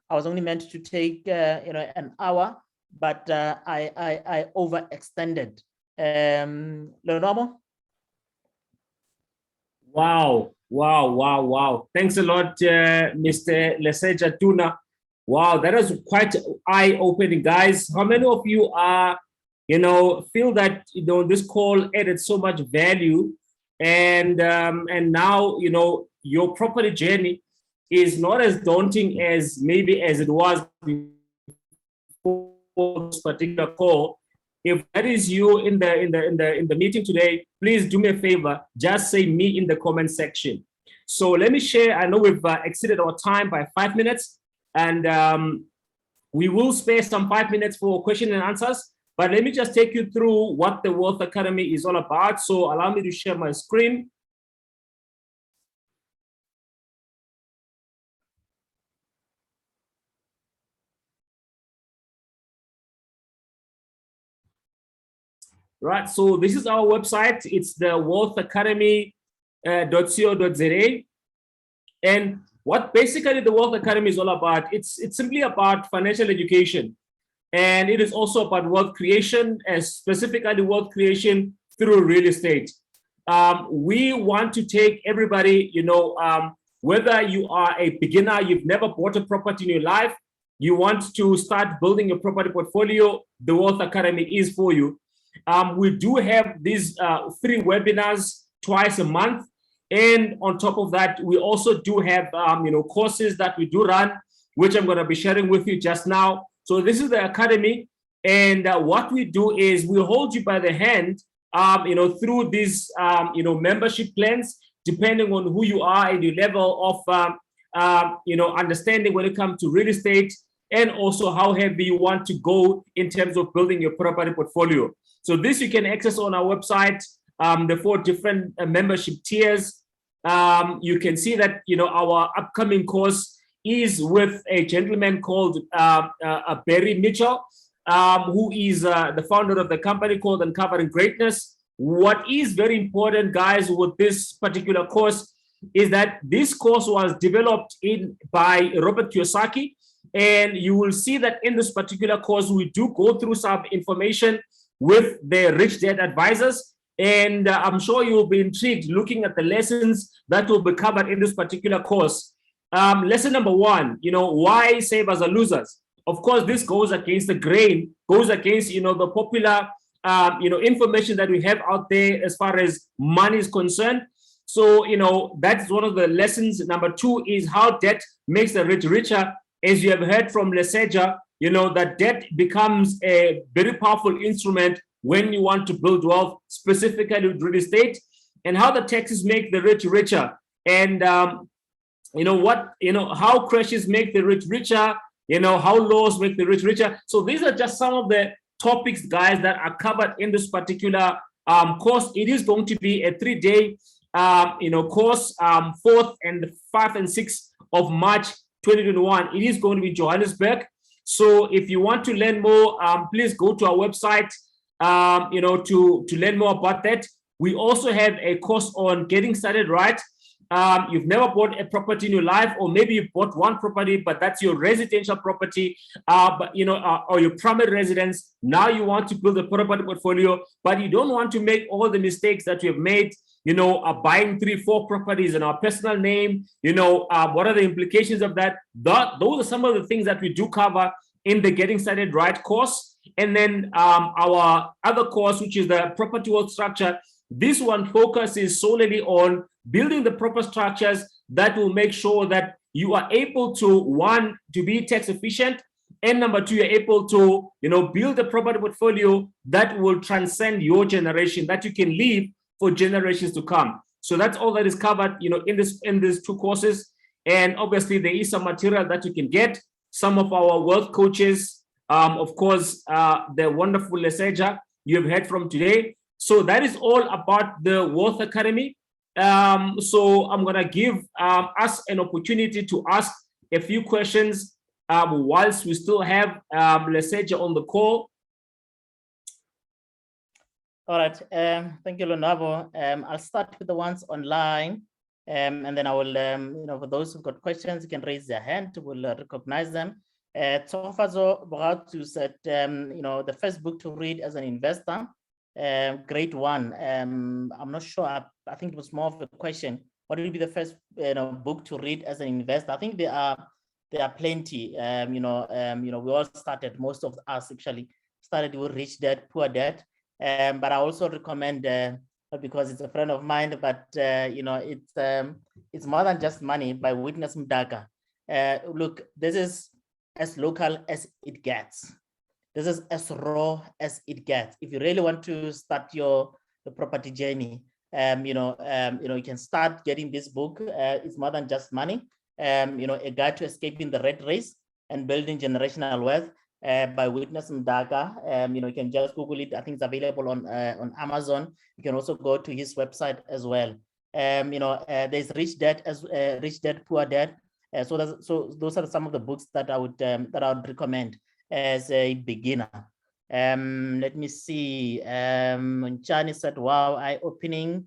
I was only meant to take, an hour, but I overextended. Lonwabo? Wow. Thanks a lot, Mr. Lesetja Toona. Wow, that was quite eye-opening, guys. How many of you are, feel that, this call added so much value, and now, your property journey is not as daunting as maybe as it was before this particular call. If that is you in the meeting today, please do me a favor, just say me in the comment section. So let me share. I know we've exceeded our time by 5 minutes, and we will spare some 5 minutes for question and answers. But let me just take you through what the Wealth Academy is all about. So allow me to share my screen. Right, so this is our website. It's the wealthacademy.co.za. And what basically the Wealth Academy is all about, it's simply about financial education. And it is also about wealth creation, and specifically wealth creation through real estate. We want to take everybody, whether you are a beginner, you've never bought a property in your life, you want to start building your property portfolio, the Wealth Academy is for you. We do have these 3 webinars twice a month. And on top of that, we also do have, courses that we do run, which I'm going to be sharing with you just now. So this is the Academy. And what we do is we hold you by the hand, through these, membership plans, depending on who you are and your level of, understanding when it comes to real estate, and also how heavy you want to go in terms of building your property portfolio. So this you can access on our website, the 4 different membership tiers. You can see that, our upcoming course is with a gentleman called Barry Mitchell, who is the founder of the company called Uncovering Greatness. What is very important, guys, with this particular course is that this course was developed by Robert Kiyosaki. And you will see that in this particular course, we do go through some information with the Rich Dad advisors. And I'm sure you'll be intrigued looking at the lessons that will be covered in this particular course. Lesson number 1, why savers are losers. Of course, this goes against the grain, goes against, the popular, information that we have out there as far as money is concerned. So, that's one of the lessons. Number 2 is how debt makes the rich richer. As you have heard from Lesetja, that debt becomes a very powerful instrument when you want to build wealth, specifically with real estate, and how the taxes make the rich richer. And, how crashes make the rich richer, how laws make the rich richer. So these are just some of the topics, guys, that are covered in this particular course. It is going to be a 3-day, course, 4th and 5th and 6th of March 2021. It is going to be Johannesburg. So if you want to learn more, please go to our website, to learn more about that. We also have a course on getting started right. You've never bought a property in your life, or maybe you bought one property, but that's your residential property, or your primary residence. Now you want to build a property portfolio, but you don't want to make all the mistakes that you have made buying 3-4 properties in our personal name, what are the implications of that? Those are some of the things that we do cover in the Getting Started Right course. And then our other course, which is the Property Wealth Structure, this one focuses solely on building the proper structures that will make sure that you are able to, one, to be tax efficient, and number two, you're able to, build a property portfolio that will transcend your generation, that you can leave for generations to come. So that's all that is covered, in these two courses. And obviously, there is some material that you can get. Some of our wealth coaches, of course, the wonderful Lesetja you have heard from today. So that is all about the Wealth Academy. So I'm going to give us an opportunity to ask a few questions whilst we still have Lesetja on the call. All right. Thank you, Lonabo. I'll start with the ones online. And then I will, for those who've got questions, you can raise their hand. We'll recognize them. Tofazo Boratu said, the first book to read as an investor, great one. I'm not sure. I think it was more of a question. What will be the first, book to read as an investor? I think there are plenty. We all started. Most of us actually started with Rich Dad, Poor Dad. But I also recommend, because it's a friend of mine, but it's more than just money, by Witness Mdaka. Look, this is as local as it gets. This is as raw as it gets. If you really want to start the property journey, you can start getting this book. It's more than just money. A guide to escaping the rat race and building generational wealth. By Witness Mdaka. You can just Google it. I think it's available on Amazon. You can also go to his website as well. There's Rich Dad, Poor Dad. So those are some of the books that I would recommend as a beginner. Let me see. Munchani said, "Wow, eye-opening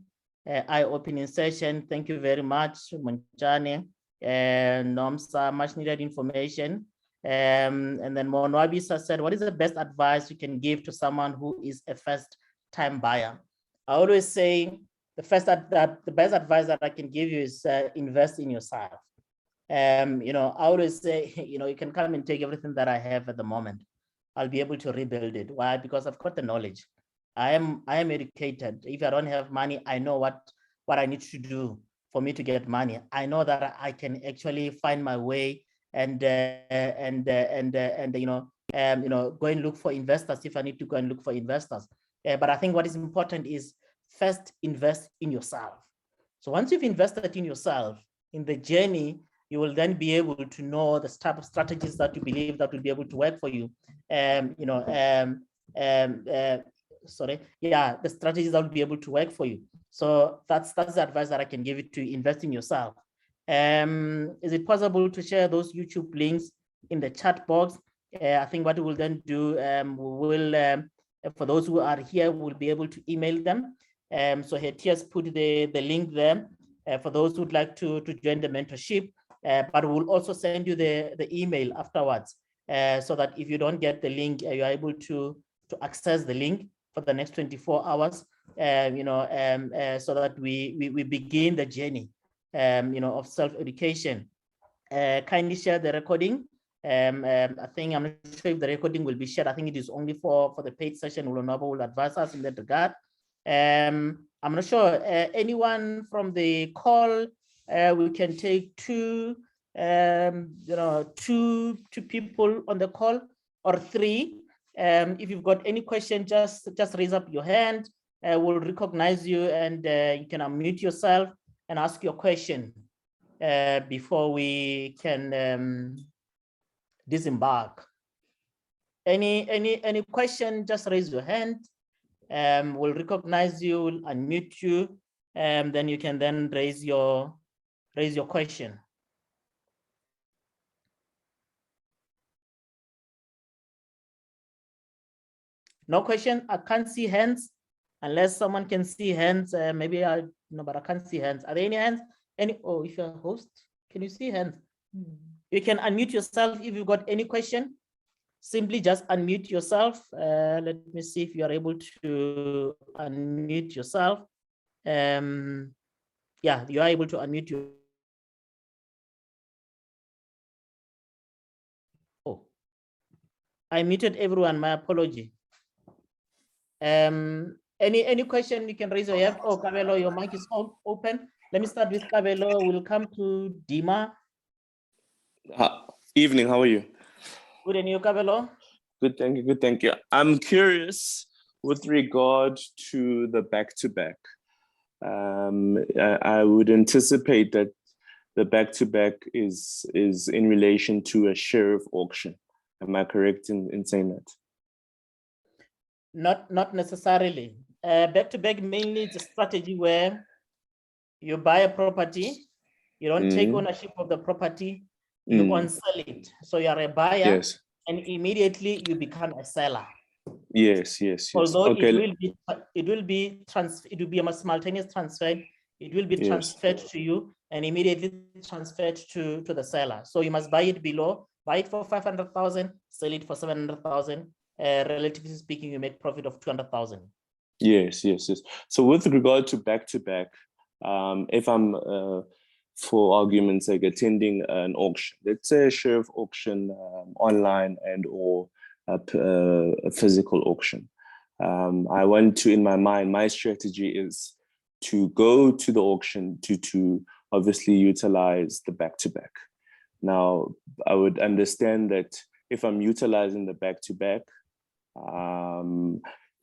session. Thank you very much, Munchani." Nomsa, much needed information. And then Monwabisa said, "What is the best advice you can give to someone who is a first-time buyer?" I always say the best advice that I can give you is invest in yourself. I always say, you can come and take everything that I have at the moment. I'll be able to rebuild it. Why? Because I've got the knowledge. I am educated. If I don't have money, I know what I need to do for me to get money. I know that I can actually find my way and go and look for investors if I need to go and look for investors. But I think what is important is first invest in yourself. So once you've invested in yourself, in the journey, you will then be able to know the type of strategies that you believe that will be able to work for you. The strategies that will be able to work for you. So that's the advice that I can give you, to invest in yourself. Is it possible to share those YouTube links in the chat box? I think what we will then do, we will, for those who are here, we'll be able to email them. So Hetia's put the link there for those who would like to join the mentorship, but we'll also send you the email afterwards, so that if you don't get the link, you're able to access the link for the next 24 hours, so that we begin the journey of self-education. Kindly share the recording. I think, I'm not sure if the recording will be shared. I think it is only for the paid session. Ulonabo will advise us in that regard. I'm not sure. Anyone from the call, we can take two people on the call, or three. If you've got any question, just raise up your hand. We'll recognize you, and you can unmute yourself and ask your question before we can disembark. Any question, just raise your hand. We'll recognize you, we'll unmute you, and then you can then raise your question. No question? I can't see hands, unless someone can see hands. Maybe but I can't see hands. Are there any hands? Oh, if you're a host, can you see hands? You can unmute yourself if you've got any question. Simply just unmute yourself. Let me see if you are able to unmute yourself. Yeah, you are able to unmute you. Oh, I muted everyone. My apology. Any question you can raise your hand? Oh, Kabelo, your mic is open. Let me start with Kabelo. We'll come to Dima. Evening, how are you? Good, and you, Kabelo? Good, thank you. Good, thank you. I'm curious with regard to the back-to-back. I would anticipate that the back-to-back is in relation to a share of auction. Am I correct in saying that? Not necessarily. Back-to-back mainly it's a strategy where you buy a property, you don't take ownership of the property, you on-sell it. So you are a buyer, Yes. and immediately you become a seller. Yes. Although Okay. it will be a simultaneous transfer. It will be transferred to you and immediately transferred to the seller. So you must buy it below, buy it for 500,000, sell it for 700,000. Relatively speaking, you make profit of 200,000. Yes. So with regard to back-to-back, if I'm for argument's sake attending an auction, let's say a share of auction online and or a physical auction, I want to, in my mind, my strategy is to go to the auction to obviously utilize the back-to-back. Now, I would understand that if I'm utilizing the back-to-back,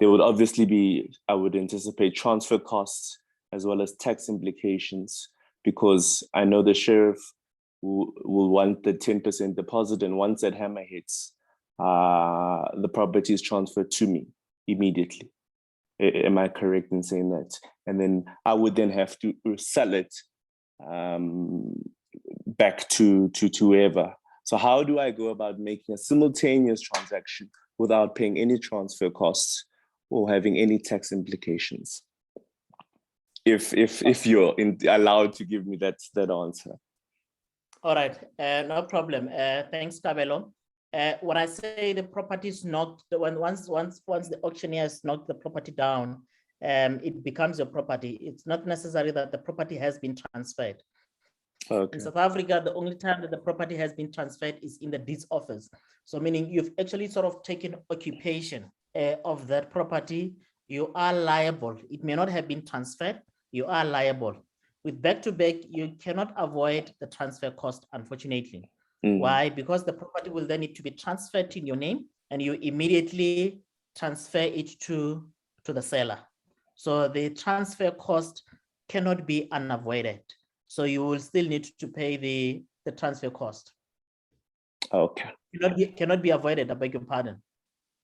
there would obviously be, I would anticipate transfer costs as well as tax implications, because I know the sheriff will want the 10% deposit, and once that hammer hits, the property is transferred to me immediately. Am I correct in saying that? And then I would then have to sell it back to whoever. So how do I go about making a simultaneous transaction without paying any transfer costs or having any tax implications? If you're allowed to give me that answer. All right, no problem. Thanks, Kabelo. When I say the property is knocked, once the auctioneer has knocked the property down, it becomes your property. It's not necessary that the property has been transferred. Okay. In South Africa, the only time that the property has been transferred is in the deeds office. So meaning you've actually sort of taken occupation of that property. You are liable. It may not have been transferred. You are liable. With back-to-back, you cannot avoid the transfer cost, unfortunately. Why? Because the property will then need to be transferred in your name, and you immediately transfer it to the seller. So the transfer cost cannot be unavoided. So you will still need to pay the transfer cost. Okay. Cannot be avoided, I beg your pardon.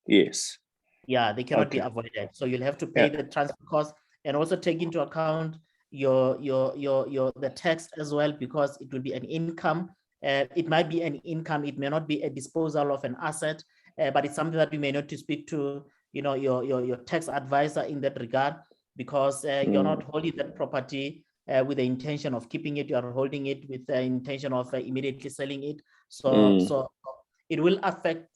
Yes. Yeah, they cannot be avoided. So you'll have to pay the transfer cost, and also take into account the tax as well, because it will be an income. It might be an income, it may not be a disposal of an asset, but it's something that you may need to speak to your tax advisor in that regard, because you're not holding that property with the intention of keeping it. You are holding it with the intention of immediately selling it. So it will affect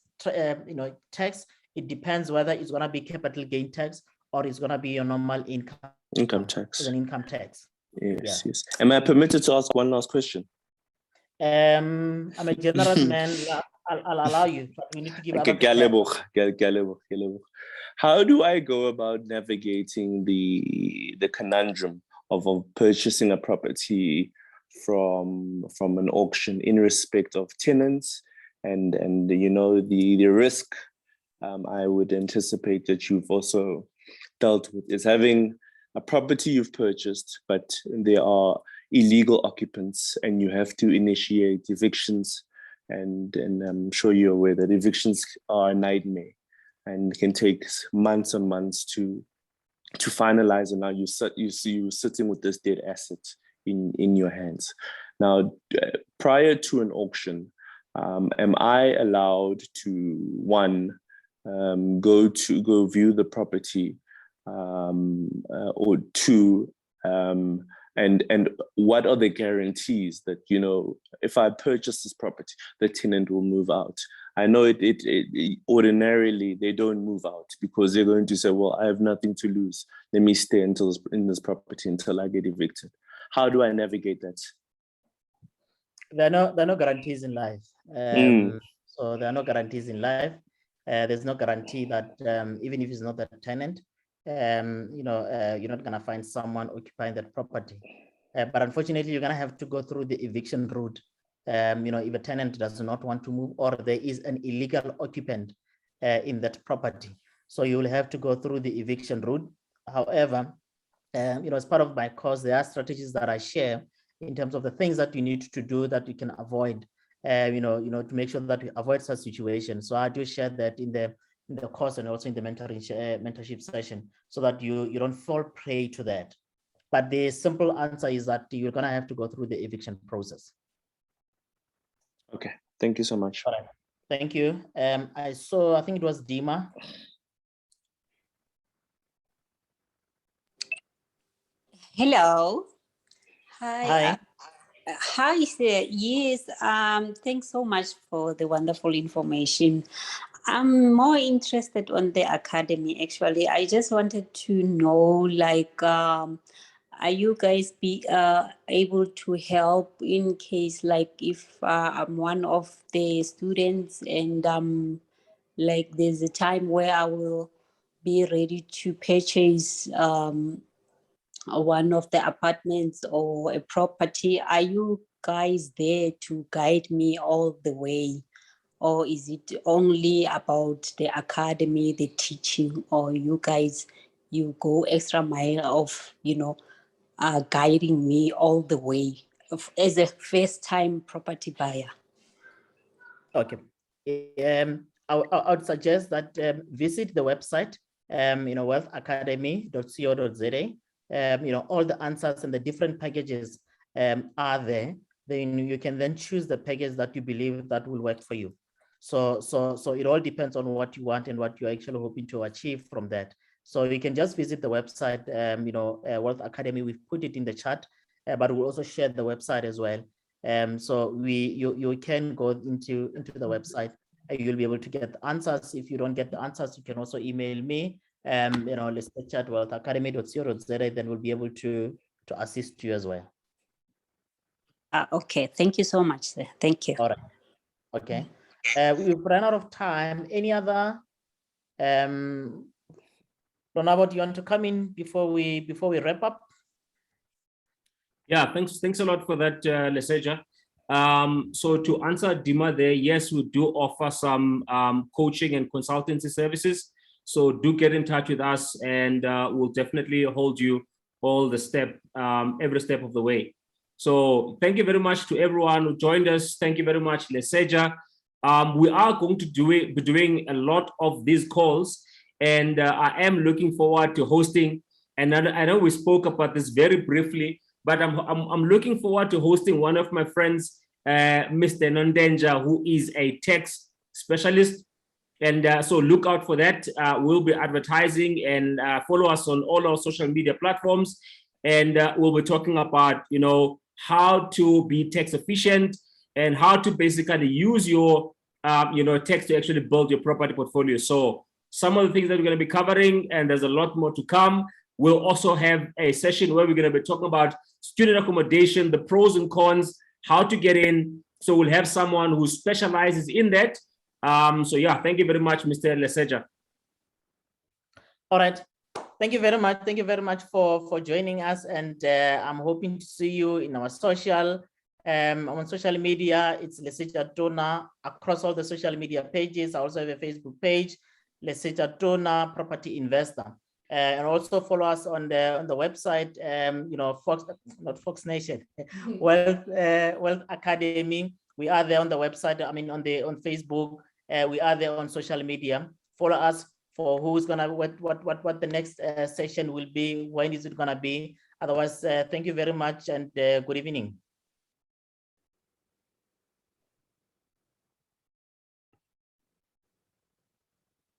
tax. It depends whether it's going to be capital gain tax or it's going to be your normal income tax. As an income tax. Yes. Am I permitted to ask one last question? I'm a generous man. I'll allow you, but we need to give other people. How do I go about navigating the conundrum of purchasing a property from an auction in respect of tenants and the risk I would anticipate that you've also dealt with is having a property you've purchased, but there are illegal occupants and you have to initiate evictions. And I'm sure you're aware that evictions are a nightmare and can take months and months to finalize. And now you're sitting with this dead asset in your hands. Now, prior to an auction, am I allowed to go view the property, or two, and what are the guarantees that if I purchase this property, the tenant will move out? I know it ordinarily they don't move out because they're going to say, well, I have nothing to lose. Let me stay in this property until I get evicted. How do I navigate that? There are no guarantees in life. So there are no guarantees in life. There's no guarantee that even if it's not the tenant, you're not going to find someone occupying that property. But unfortunately, you're going to have to go through the eviction route. If a tenant does not want to move or there is an illegal occupant in that property. So you will have to go through the eviction route. However, as part of my course, there are strategies that I share in terms of the things that you need to do that you can avoid, to make sure that we avoid such situations. So I do share that in the course and also in the mentorship session so that you don't fall prey to that. But the simple answer is that you're going to have to go through the eviction process. Okay, thank you so much. All right, thank you. I think it was Dima. Hello. Hi. Hi. Hi, sir. Yes, thanks so much for the wonderful information. I'm more interested on the academy, actually. I just wanted to know, are you guys able to help in case, if I'm one of the students and there's a time where I will be ready to purchase one of the apartments or a property? Are you guys there to guide me all the way? Or is it only about the academy, the teaching, or you guys, you go extra mile of, guiding me all the way as a first-time property buyer? Okay. I would suggest that visit the website, wealthacademy.co.za. All the answers and the different packages are there. Then you can then choose the package that you believe that will work for you. So it all depends on what you want and what you're actually hoping to achieve from that. So you can just visit the website, Wealth Academy. We've put it in the chat, but we'll also share the website as well. So you can go into the website. You'll be able to get the answers. If you don't get the answers, you can also email me. Lesetja at wealthacademy.co.za. Then we'll be able to assist you as well. Okay, thank you so much, sir. Thank you. All right. Okay. We've run out of time. Any other? Ronaldo, do you want to come in before we wrap up? Yeah, thanks a lot for that, Lesetja. So to answer Dima there, yes, we do offer some coaching and consultancy services. So do get in touch with us, and we'll definitely hold you every step of the way. So thank you very much to everyone who joined us. Thank you very much, Lesetja. We are going to be doing a lot of these calls, and I am looking forward to hosting. And I know we spoke about this very briefly, but I'm looking forward to hosting one of my friends, Mr. Nondenja, who is a tax specialist. And so look out for that. We'll be advertising, and follow us on all our social media platforms. And we'll be talking about, how to be tax efficient and how to basically use your, tax to actually build your property portfolio. So some of the things that we're going to be covering, and there's a lot more to come. We'll also have a session where we're going to be talking about student accommodation, the pros and cons, how to get in. So we'll have someone who specializes in that. So yeah, thank you very much, Mr. Lesetja. All right. Thank you very much. Thank you very much for joining us. And I'm hoping to see you in our social media. It's Lesetja Toona across all the social media pages. I also have a Facebook page, Lesetja Toona Property Investor. And also follow us on the website, Fox Nation, Wealth Academy. We are there on the website. On Facebook. We are there on social media. Follow us for who's gonna what the next session will be. When is it gonna be? Otherwise, thank you very much and good evening.